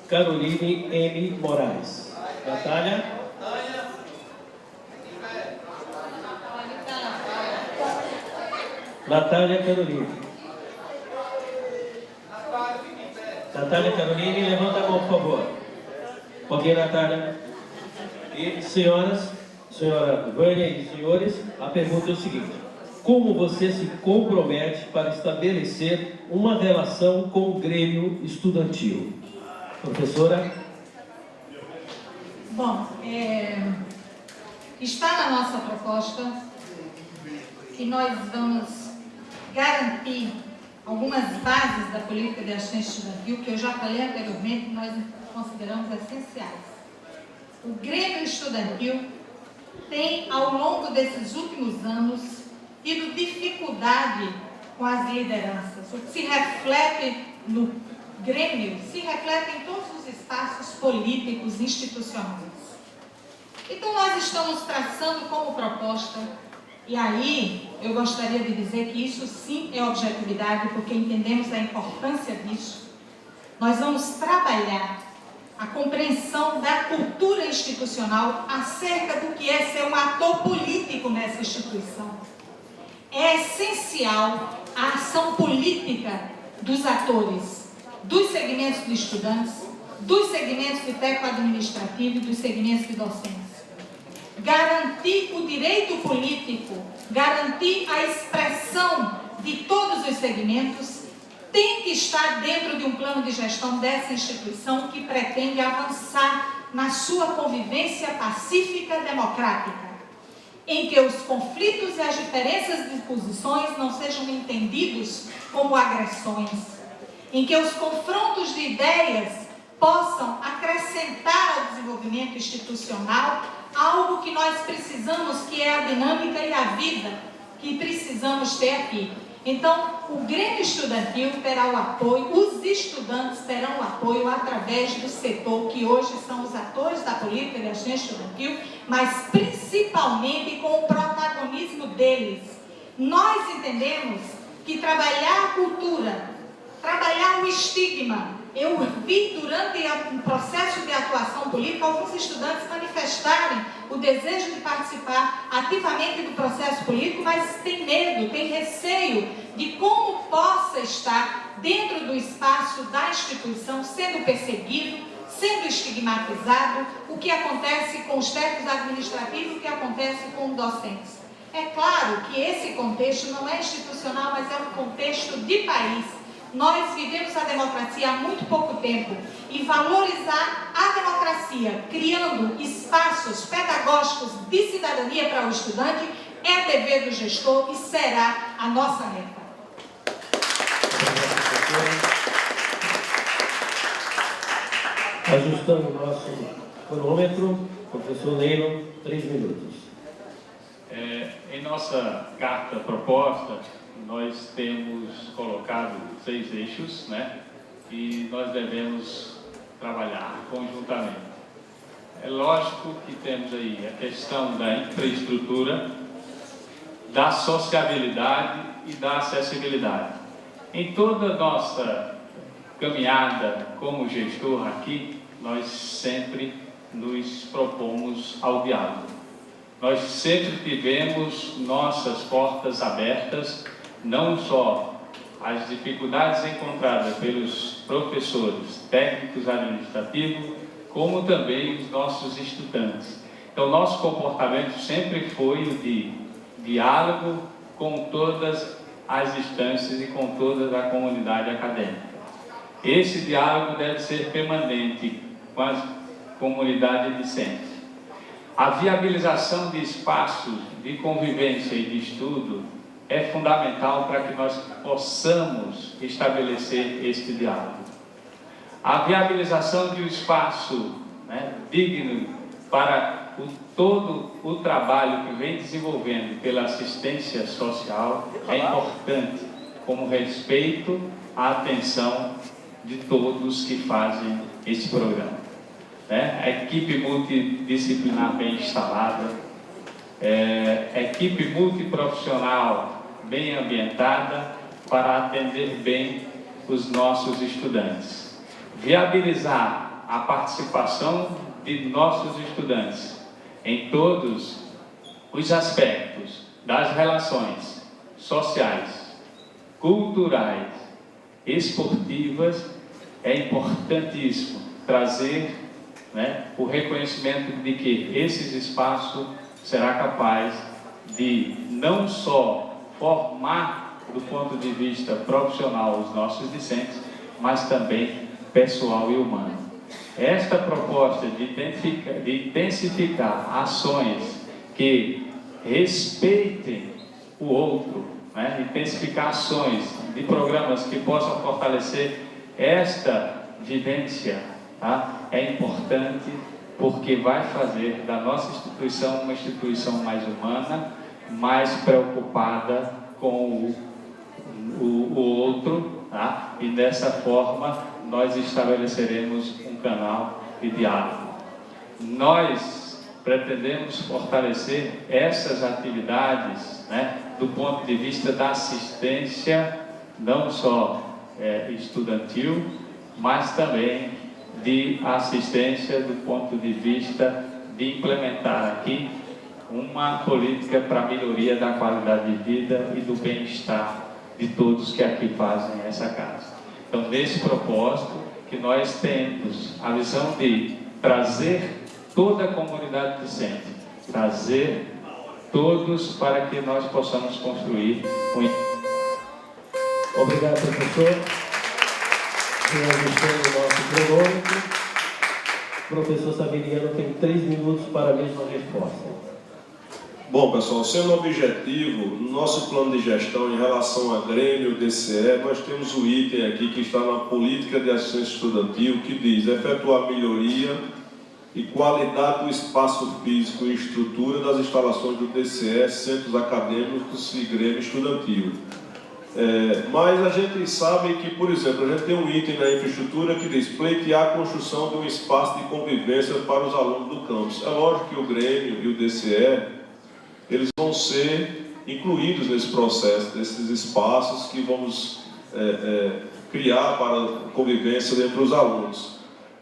Caroline M. Moraes. Natália? Natália Caroline. Natália Caroline, levanta a mão, por favor. Ok, Natália? E senhoras, senhora Vânia e senhores, a pergunta é o seguinte: como você se compromete para estabelecer uma relação com o Grêmio Estudantil? Professora? Bom, está na nossa proposta que nós vamos garantir algumas bases da política de assistência estudantil, que eu já falei anteriormente, que nós consideramos essenciais. O Grêmio Estudantil tem, ao longo desses últimos anos, tido dificuldade com as lideranças. O que se reflete no Grêmio se reflete em todos os espaços políticos institucionais. Então, nós estamos traçando como proposta, e aí eu gostaria de dizer que isso sim é objetividade, porque entendemos a importância disso. Nós vamos trabalhar a compreensão da cultura institucional acerca do que é ser um ator político nessa instituição. É essencial a ação política dos atores, dos segmentos de estudantes, dos segmentos de técnico administrativo e dos segmentos de docência. Garantir o direito político, garantir a expressão de todos os segmentos, tem que estar dentro de um plano de gestão dessa instituição que pretende avançar na sua convivência pacífica democrática, em que os conflitos e as diferenças de posições não sejam entendidos como agressões, em que os confrontos de ideias possam acrescentar ao desenvolvimento institucional algo que nós precisamos, que é a dinâmica e a vida que precisamos ter aqui. Então, o Grêmio Estudantil terá o apoio, os estudantes terão o apoio através do setor, que hoje são os atores da política de assistência estudantil, mas principalmente com o protagonismo deles. Nós entendemos que trabalhar a cultura, trabalhar o estigma. Eu vi durante o processo de atuação política alguns estudantes manifestarem o desejo de participar ativamente do processo político, mas tem medo, tem receio de como possa estar dentro do espaço da instituição sendo perseguido, sendo estigmatizado, o que acontece com os técnicos administrativos, o que acontece com os docentes. É claro que esse contexto não é institucional, mas é um contexto de país. Nós vivemos a democracia há muito pouco tempo e valorizar a democracia, criando espaços pedagógicos de cidadania para o estudante, é dever do gestor e será a nossa meta. Ajustando o nosso cronômetro, professor Leilo, 3 minutos. Em nossa carta proposta, nós temos colocado 6 eixos, né? E nós devemos trabalhar conjuntamente. É lógico que temos aí a questão da infraestrutura, da sociabilidade e da acessibilidade. Em toda a nossa caminhada como gestor aqui, nós sempre nos propomos ao diálogo. Nós sempre tivemos nossas portas abertas, não só as dificuldades encontradas pelos professores, técnicos administrativos, como também os nossos estudantes. Então, nosso comportamento sempre foi o de diálogo com todas as instâncias e com toda a comunidade acadêmica. Esse diálogo deve ser permanente com a comunidade discente. A viabilização de espaços de convivência e de estudo é fundamental para que nós possamos estabelecer este diálogo. A viabilização de um espaço, né, digno para todo o trabalho que vem desenvolvendo pela assistência social é importante, como respeito à atenção de todos que fazem esse programa. Né? A equipe multidisciplinar bem instalada, equipe multiprofissional bem ambientada para atender bem os nossos estudantes. Viabilizar a participação de nossos estudantes em todos os aspectos das relações sociais, culturais, esportivas, é importantíssimo trazer, né, o reconhecimento de que esse espaço será capaz de não só formar do ponto de vista profissional os nossos discentes, mas também pessoal e humano. Esta proposta de intensificar ações que respeitem o outro, né? Intensificar ações de programas que possam fortalecer esta vivência, tá? É importante porque vai fazer da nossa instituição uma instituição mais humana, mais preocupada com o outro, tá? E dessa forma nós estabeleceremos um canal de diálogo. Nós pretendemos fortalecer essas atividades, né, do ponto de vista da assistência, não só estudantil, mas também de assistência do ponto de vista de implementar aqui uma política para a melhoria da qualidade de vida e do bem-estar de todos que aqui fazem essa casa. Então, nesse propósito, que nós temos a visão de trazer toda a comunidade discente, trazer todos para que nós possamos construir um... Obrigado, professor. Reajustando o nosso cronômetro. O professor Sabiriano tem 3 minutos para a mesma resposta. Bom, pessoal, sendo objetivo, no nosso plano de gestão em relação a Grêmio, DCE, nós temos o item aqui que está na política de assistência estudantil, que diz efetuar melhoria e qualidade do espaço físico e estrutura das instalações do DCE, centros acadêmicos e Grêmio estudantil. Mas a gente sabe que, por exemplo, a gente tem um item na infraestrutura que diz pleitear a construção de um espaço de convivência para os alunos do campus. É lógico que o Grêmio e o DCE eles vão ser incluídos nesse processo, desses espaços que vamos criar para a convivência entre os alunos.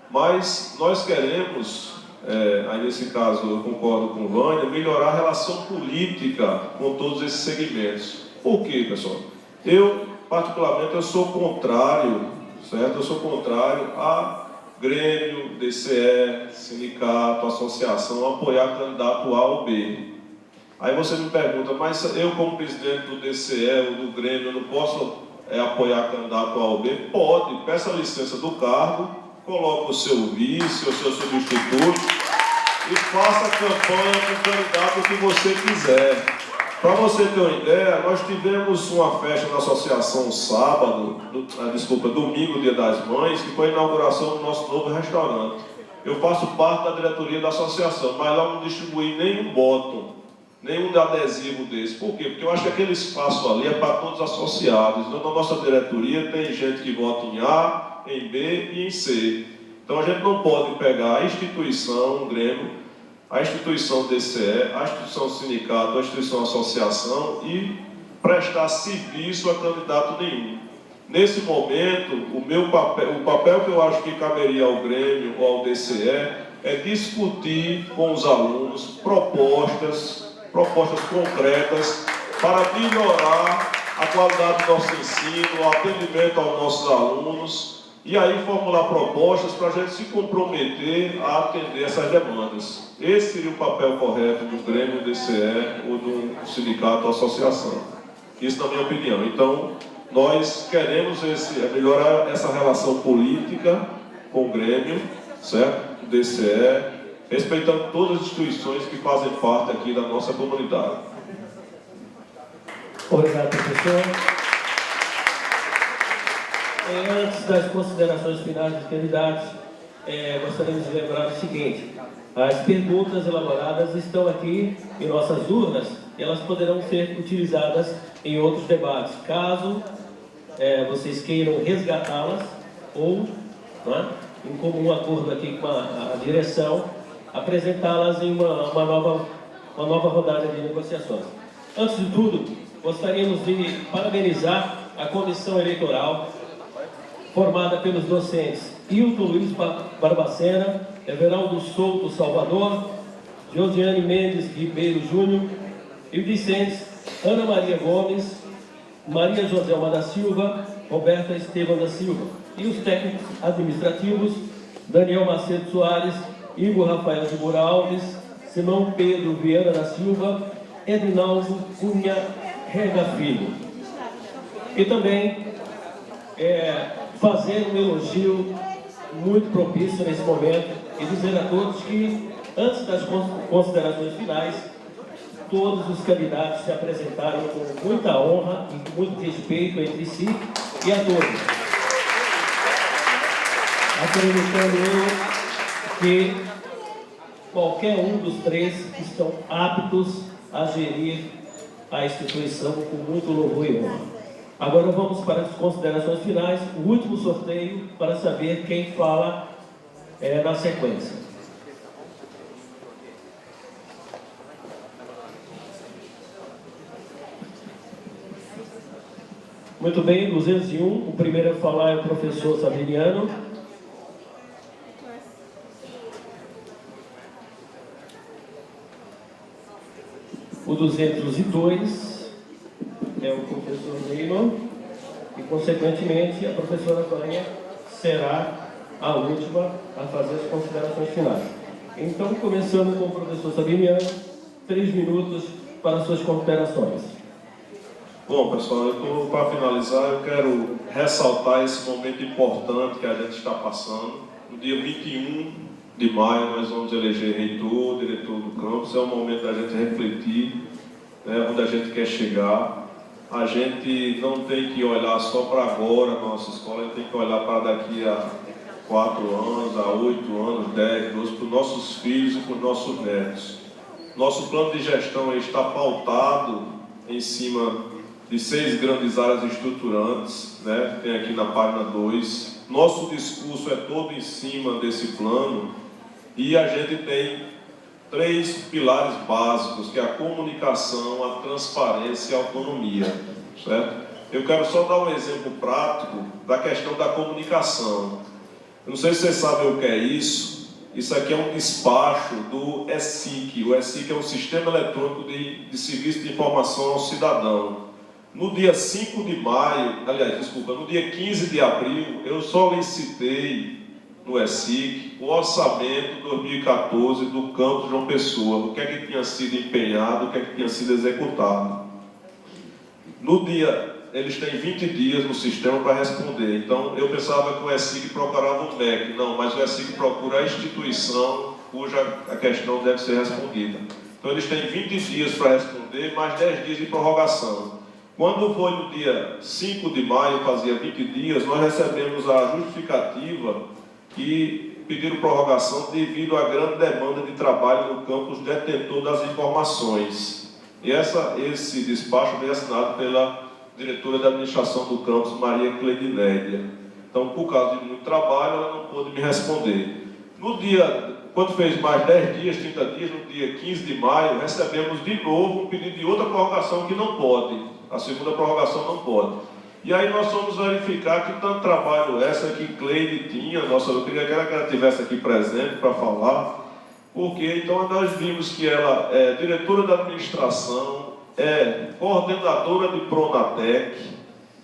Mas nós queremos, aí nesse caso eu concordo com o Vânia, melhorar a relação política com todos esses segmentos. Por quê, pessoal? Eu, particularmente, eu sou contrário, certo? Eu sou contrário a Grêmio, DCE, sindicato, associação, apoiar candidato A ou B. Aí você me pergunta, mas eu como presidente do DCE ou do Grêmio, eu não posso apoiar candidato A ou B? Pode, peça a licença do cargo, coloque o seu vice, o seu substituto e faça a campanha com o candidato que você quiser. Para você ter uma ideia, nós tivemos uma festa na associação domingo, Dia das Mães, que foi a inauguração do nosso novo restaurante. Eu faço parte da diretoria da associação, mas lá não distribuí nenhum bottom, nenhum adesivo desse. Por quê? Porque eu acho que aquele espaço ali é para todos associados. Então, na nossa diretoria tem gente que vota em A, em B e em C. Então, a gente não pode pegar a instituição, o Grêmio, a instituição DCE, a instituição sindicato, a instituição associação e prestar serviço a candidato nenhum. Nesse momento, o papel que eu acho que caberia ao Grêmio ou ao DCE é discutir com os alunos propostas concretas para melhorar a qualidade do nosso ensino, o atendimento aos nossos alunos e aí formular propostas para a gente se comprometer a atender essas demandas. Esse seria o papel correto do Grêmio, do DCE ou do sindicato ou associação. Isso na minha opinião. Então, nós queremos melhorar essa relação política com o Grêmio, certo? O DCE, respeitando todas as instituições que fazem parte aqui da nossa comunidade. Obrigado, professor. Antes das considerações finais dos candidatos, gostaríamos de lembrar o seguinte: as perguntas elaboradas estão aqui em nossas urnas e elas poderão ser utilizadas em outros debates, caso vocês queiram resgatá-las ou, em comum acordo aqui com a direção, apresentá-las em uma nova rodada de negociações. Antes de tudo, gostaríamos de parabenizar a comissão eleitoral formada pelos docentes Hilton Luiz Barbacena, Everaldo Souto Salvador, Josiane Mendes Ribeiro Júnior, e discentes Ana Maria Gomes, Maria Joselma da Silva, Roberta Estevam da Silva. E os técnicos administrativos, Daniel Macedo Soares, Igor Rafael de Moura Alves, Simão Pedro Vieira da Silva, Edinaldo Cunha Rega Filho. E também fazer um elogio muito propício nesse momento e dizer a todos que, antes das considerações finais, todos os candidatos se apresentaram com muita honra e com muito respeito entre si e a todos. Acreditando eu que qualquer um dos três estão aptos a gerir a instituição com muito louvor e honra. Agora vamos para as considerações finais, o último sorteio para saber quem fala na sequência. Muito bem, 201, o primeiro a falar é o professor Sabiniano. O 202 é o professor Neymar e, consequentemente, a professora Tânia será a última a fazer as considerações finais. Então, começando com o professor Sabiniano, 3 minutos para suas considerações. Bom, pessoal, para finalizar, eu quero ressaltar esse momento importante que a gente está passando. No dia 21 de maio, nós vamos eleger reitor, diretor do campus. É o momento da gente refletir, né, onde a gente quer chegar. A gente não tem que olhar só para agora na nossa escola, a gente tem que olhar para daqui a 4 anos, a 8 anos, 10, 12, para os nossos filhos e para os nossos netos. Nosso plano de gestão está pautado em cima de 6 grandes áreas estruturantes, né? Tem aqui na página 2. Nosso discurso é todo em cima desse plano e a gente tem 3 pilares básicos, que é a comunicação, a transparência e a autonomia, certo? Eu quero só dar um exemplo prático da questão da comunicação. Eu não sei se vocês sabem o que é isso. Isso aqui é um despacho do ESIC. O ESIC é um sistema eletrônico de serviço de informação ao cidadão. No dia 5 de maio, aliás, desculpa, no dia 15 de abril, eu solicitei no ESIC o orçamento 2014 do campus João Pessoa, o que é que tinha sido empenhado, o que é que tinha sido executado. No dia, eles têm 20 dias no sistema para responder. Então, eu pensava que o ESIC procurava o MEC. Não, mas o ESIC procura a instituição cuja a questão deve ser respondida. Então, eles têm 20 dias para responder, mais 10 dias de prorrogação. Quando foi no dia 5 de maio, fazia 20 dias, nós recebemos a justificativa que pediram prorrogação devido à grande demanda de trabalho no campus detentor das informações. E esse despacho veio assinado pela diretora da administração do campus, Maria Cleidinédia. Então, por causa de muito trabalho, ela não pôde me responder. No dia, quando fez mais 10 dias, 30 dias, no dia 15 de maio, recebemos de novo um pedido de outra prorrogação que não pode. A segunda prorrogação não pode. E aí nós fomos verificar que tanto trabalho essa que Cleide tinha, eu queria que ela estivesse aqui presente para falar, porque então nós vimos que ela é diretora da administração, é coordenadora de Pronatec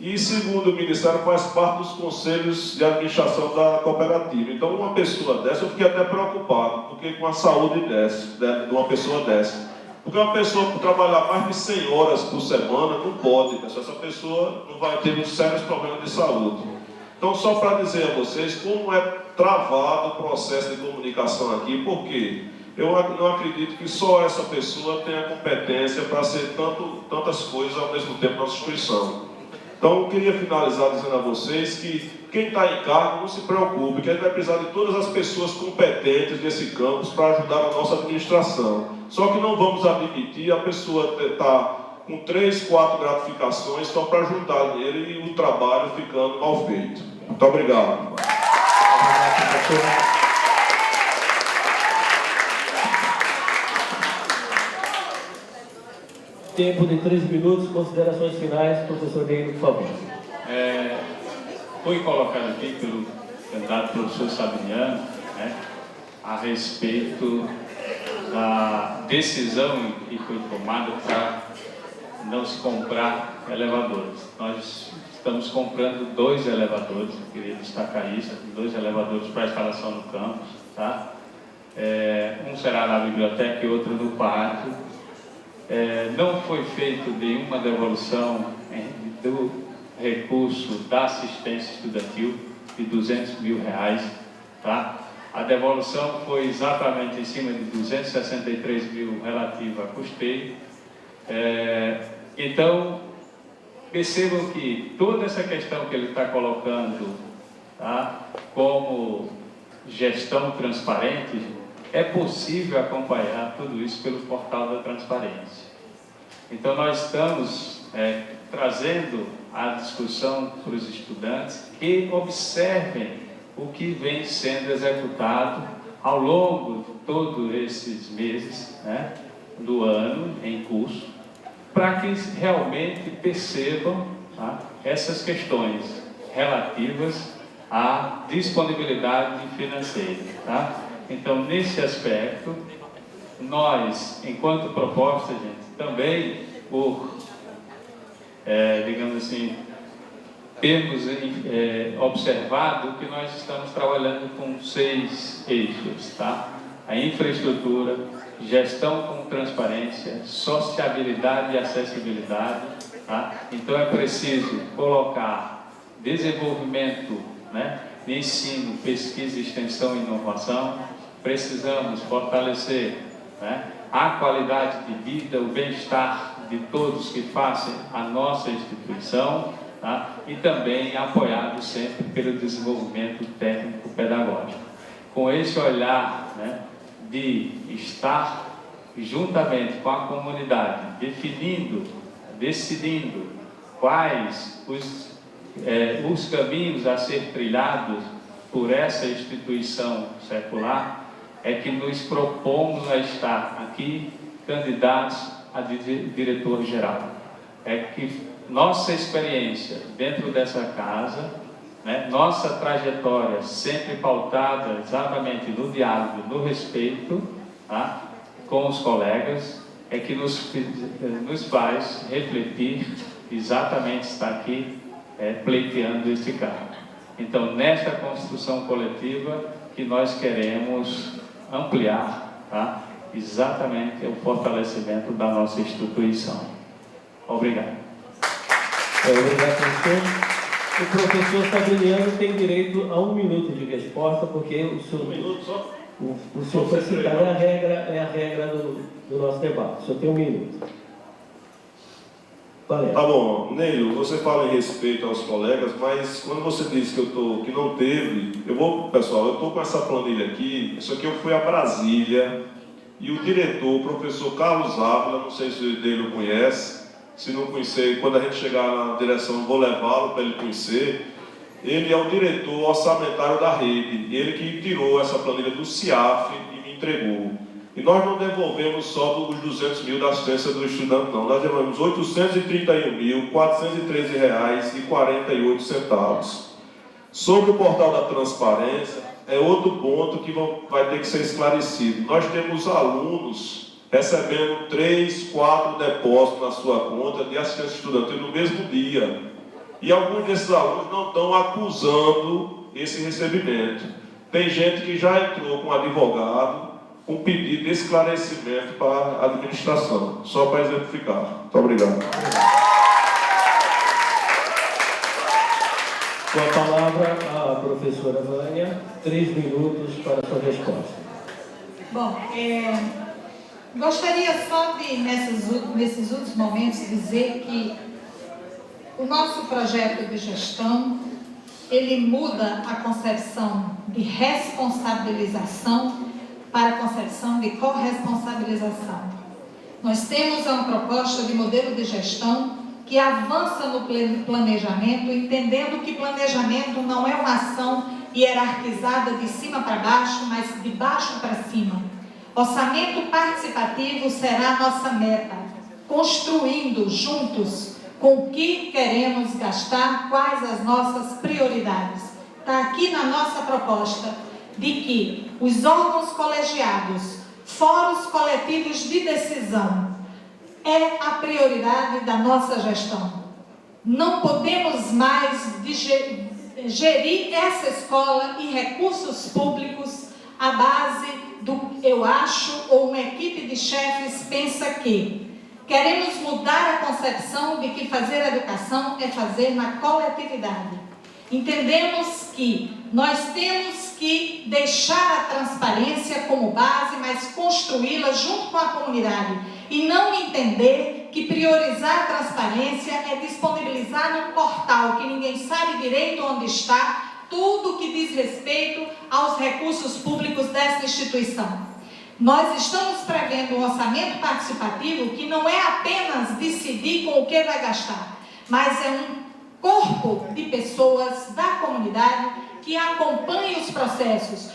e, segundo o Ministério, faz parte dos conselhos de administração da cooperativa. Então, uma pessoa dessa, eu fiquei até preocupado, porque com a saúde de uma pessoa dessa. Porque uma pessoa que trabalhar mais de 100 horas por semana não pode, pessoal. Essa pessoa não vai ter sérios problemas de saúde. Então, só para dizer a vocês como é travado o processo de comunicação aqui, porque eu não acredito que só essa pessoa tenha competência para ser tantas coisas ao mesmo tempo na nossa instituição. Então, eu queria finalizar dizendo a vocês que quem está em cargo não se preocupe, que a gente vai precisar de todas as pessoas competentes desse campus para ajudar a nossa administração. Só que não vamos admitir a pessoa estar com 3, 4 gratificações só para ajudar nele e o trabalho ficando mal feito. Muito obrigado. Tempo de 3 minutos, considerações finais, professor Neilo, por favor. Foi colocado aqui pelo candidato professor Sabiniano, né, a respeito da decisão que foi tomada para não se comprar elevadores. Nós estamos comprando 2 elevadores, eu queria destacar isso, 2 elevadores para instalação no campus, tá? Um será na biblioteca e outro no pátio. Não foi feito nenhuma devolução do recurso da assistência estudantil de R$200 mil, tá? A devolução foi exatamente em cima de 263 mil relativa a custeio. Então, percebam que toda essa questão que ele está colocando, tá, como gestão transparente, é possível acompanhar tudo isso pelo portal da transparência. Então, nós estamos trazendo a discussão para os estudantes que observem o que vem sendo executado ao longo de todos esses meses, né, do ano em curso, para que realmente percebam, tá, essas questões relativas à disponibilidade financeira. Tá? Então, nesse aspecto, nós, enquanto proposta, gente, também por, digamos assim, temos observado que nós estamos trabalhando com 6 eixos, tá? A infraestrutura, gestão com transparência, sociabilidade e acessibilidade, tá? Então é preciso colocar desenvolvimento, né, de ensino, pesquisa, extensão e inovação. Precisamos fortalecer, né, a qualidade de vida, o bem-estar de todos que fazem a nossa instituição, tá? E também apoiado sempre pelo desenvolvimento técnico-pedagógico. Com esse olhar, né, de estar juntamente com a comunidade, decidindo quais os caminhos a ser trilhados por essa instituição secular, é que nos propomos a estar aqui candidatos a diretor-geral. É que nossa experiência dentro dessa casa, né, nossa trajetória sempre pautada exatamente no diálogo, no respeito, tá, com os colegas, é que nos faz refletir exatamente estar aqui pleiteando este cargo. Então, nesta construção coletiva que nós queremos ampliar, tá, exatamente o fortalecimento da nossa instituição. Obrigado. Obrigado, professor. O professor Sabiniano tem direito a 1 minuto de resposta, porque o senhor, 1 minuto só? o senhor foi citado, é a regra do nosso debate. O senhor tem 1 minuto. Valeu. Tá bom, Neilo, você fala em respeito aos colegas, mas quando você disse que não teve, pessoal, eu estou com essa planilha aqui, isso aqui eu fui a Brasília, e o diretor, o professor Carlos Ávila, não sei se o Neilo conhece, se não conhecer, quando a gente chegar na direção, eu vou levá-lo para ele conhecer. Ele é o diretor orçamentário da rede, ele que tirou essa planilha do CIAF e me entregou. E nós não devolvemos só os 200 mil da assistência do estudante, não. Nós devolvemos R$ 831.413,48. Sobre o portal da transparência, é outro ponto que vai ter que ser esclarecido. Nós temos alunos recebendo 3, 4 depósitos na sua conta de assistência estudantil no mesmo dia. E alguns desses alunos não estão acusando esse recebimento. Tem gente que já entrou com advogado, com pedido de esclarecimento para a administração, só para exemplificar. Muito obrigado. Com a palavra, a professora Vânia, 3 minutos para a sua resposta. Bom, gostaria só de, nesses últimos momentos, dizer que o nosso projeto de gestão, ele muda a concepção de responsabilização para a concepção de corresponsabilização. Nós temos uma proposta de modelo de gestão que avança no planejamento, entendendo que planejamento não é uma ação hierarquizada de cima para baixo, mas de baixo para cima. Orçamento participativo será a nossa meta, construindo juntos com o que queremos gastar, quais as nossas prioridades. está aqui na nossa proposta de que os órgãos colegiados, fóruns coletivos de decisão, é a prioridade da nossa gestão. Não podemos mais gerir essa escola e recursos públicos à base do eu acho, ou uma equipe de chefes pensa que. Queremos mudar a concepção de que fazer educação é fazer na coletividade. Entendemos que nós temos que deixar a transparência como base, mas construí-la junto com a comunidade. E não entender que priorizar a transparência é disponibilizar num portal que ninguém sabe direito onde está tudo que diz respeito aos recursos públicos dessa instituição. Nós estamos prevendo um orçamento participativo que não é apenas decidir com o que vai gastar, mas é um corpo de pessoas da comunidade que acompanhe os processos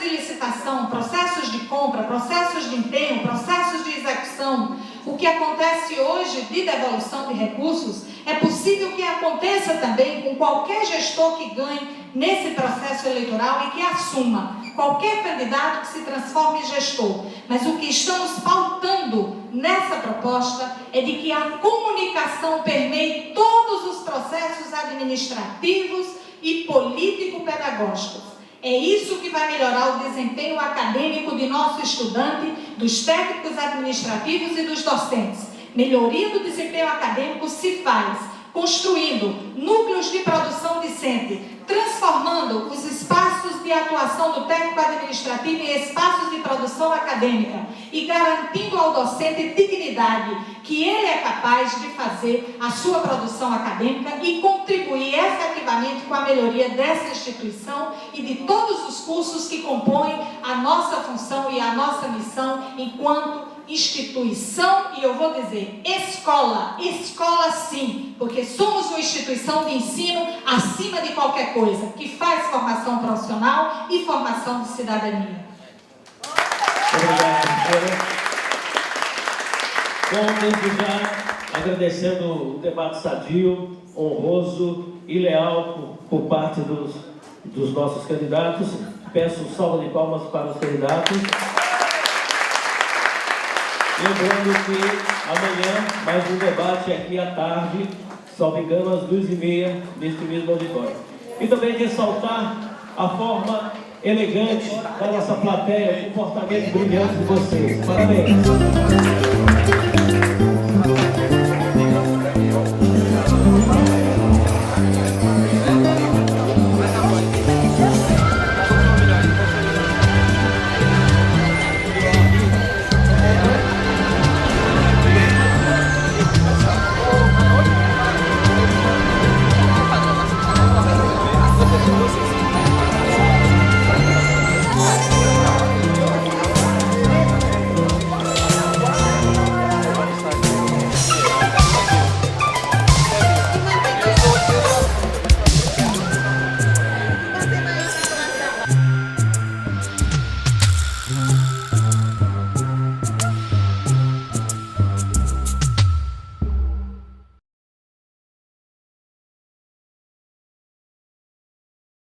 de licitação, processos de compra, processos de empenho, processos de execução. O que acontece hoje de devolução de recursos é possível que aconteça também com qualquer gestor que ganhe nesse processo eleitoral e que assuma qualquer candidato que se transforme em gestor. Mas o que estamos pautando nessa proposta é de que a comunicação permeie todos os processos administrativos e político-pedagógicos. É isso que vai melhorar o desempenho acadêmico de nosso estudante, dos técnicos administrativos e dos docentes. Melhoria do desempenho acadêmico se faz construindo núcleos de produção discente, transformando os espaços de atuação do técnico administrativo em espaços de produção acadêmica e garantindo ao docente dignidade, que ele é capaz de fazer a sua produção acadêmica e contribuir efetivamente com a melhoria dessa instituição e de todos os cursos que compõem a nossa função e a nossa missão enquanto instituição, e eu vou dizer escola sim, porque somos uma instituição de ensino acima de qualquer coisa, que faz formação profissional e formação de cidadania. Obrigado, professora. Bom, desde já, agradecendo o debate sadio, honroso e leal por parte dos nossos candidatos. Peço salva de palmas para os candidatos. Lembrando que amanhã, mais um debate aqui à tarde, salvo engano, às 2h30, neste mesmo auditório. E também ressaltar a forma elegante da nossa plateia, o comportamento brilhante de vocês. Parabéns!